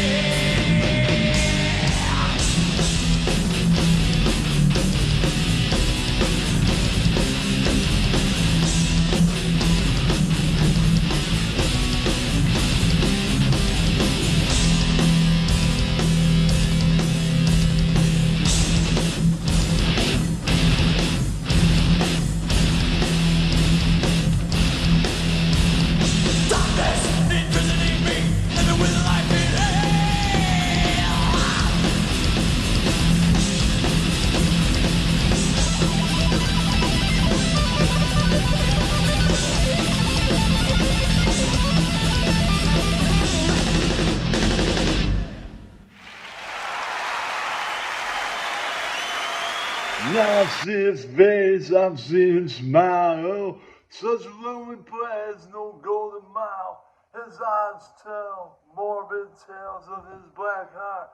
Now I see his face, I'm seeing his smile. Such a lonely place, no golden mile. His eyes tell morbid tales of his black heart.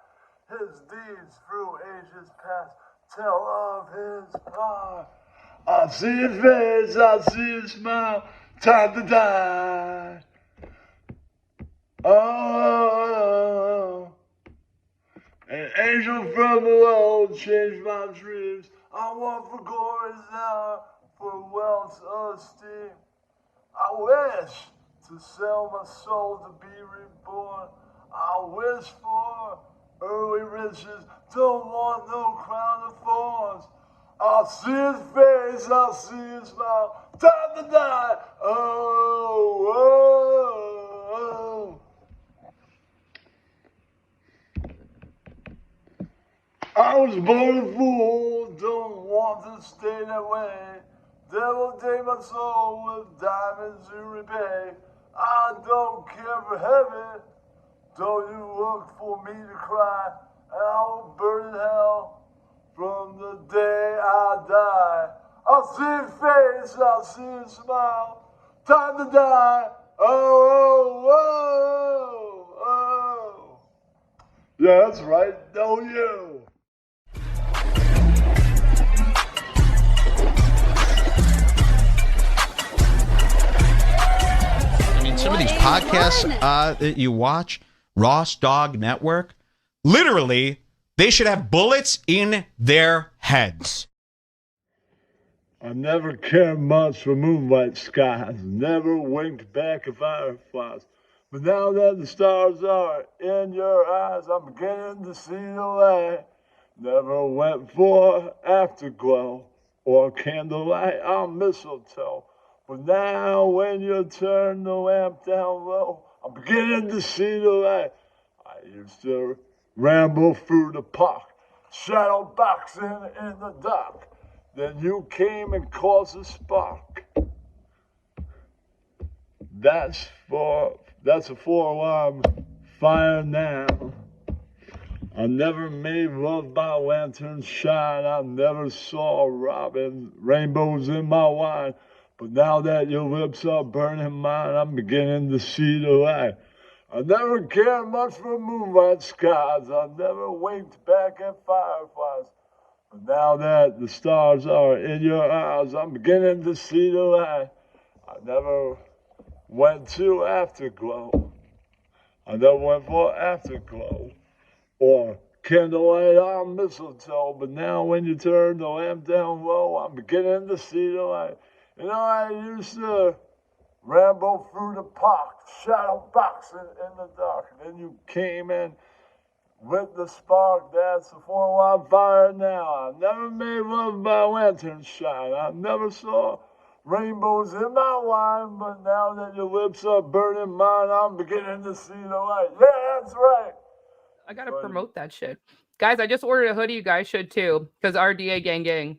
His deeds through ages past tell of his heart. I see his face, I see his smile. Time to die. Oh, an angel from below changed my dreams. I want for glory's hour, for wealth's esteem. I wish to sell my soul to be reborn. I wish for early riches, don't want no crown of thorns. I'll see his face, I'll see his smile. Time to die. Oh, oh, oh. I was born a fool, don't want to stay that way. Devil take my soul with diamonds to repay. I don't care for heaven. Don't you look for me to cry. And I will burn in hell from the day I die. I'll see your face, I'll see your smile. Time to die. Oh, oh, oh, oh. Yeah, that's right. Oh, you. I mean, some of these podcasts that you watch, Ross Dog Network, literally, they should have bullets in their heads. I never cared much for moonlight skies, never winked back at fireflies. But now that the stars are in your eyes, I'm beginning to see the light. Never went for afterglow or candlelight on mistletoe. But now when you turn the lamp down low, I'm beginning to see the light. I used to ramble through the park, shadow boxing in the dark. Then you came and caused a spark. That's a 4-alarm fire now. I never made love by lantern shine. I never saw robin rainbows in my wine. But now that your lips are burning mine, I'm beginning to see the light. I never cared much for moonlight skies. I never winked back at fireflies. But now that the stars are in your eyes, I'm beginning to see the light. I never went to afterglow. I never went for afterglow or candlelight on mistletoe. But now when you turn the lamp down low, I'm beginning to see the light. You know, I used to ramble through the park, shadow boxing in the dark. Then you came in with the spark, that's a 4-alarm fire now. I never made love by lantern shine. I never saw rainbows in my wine. But now that your lips are burning mine, I'm beginning to see the light. Yeah, that's right. I gotta promote that shit. Guys, I just ordered a hoodie. You guys should too. Because RDA gang gang.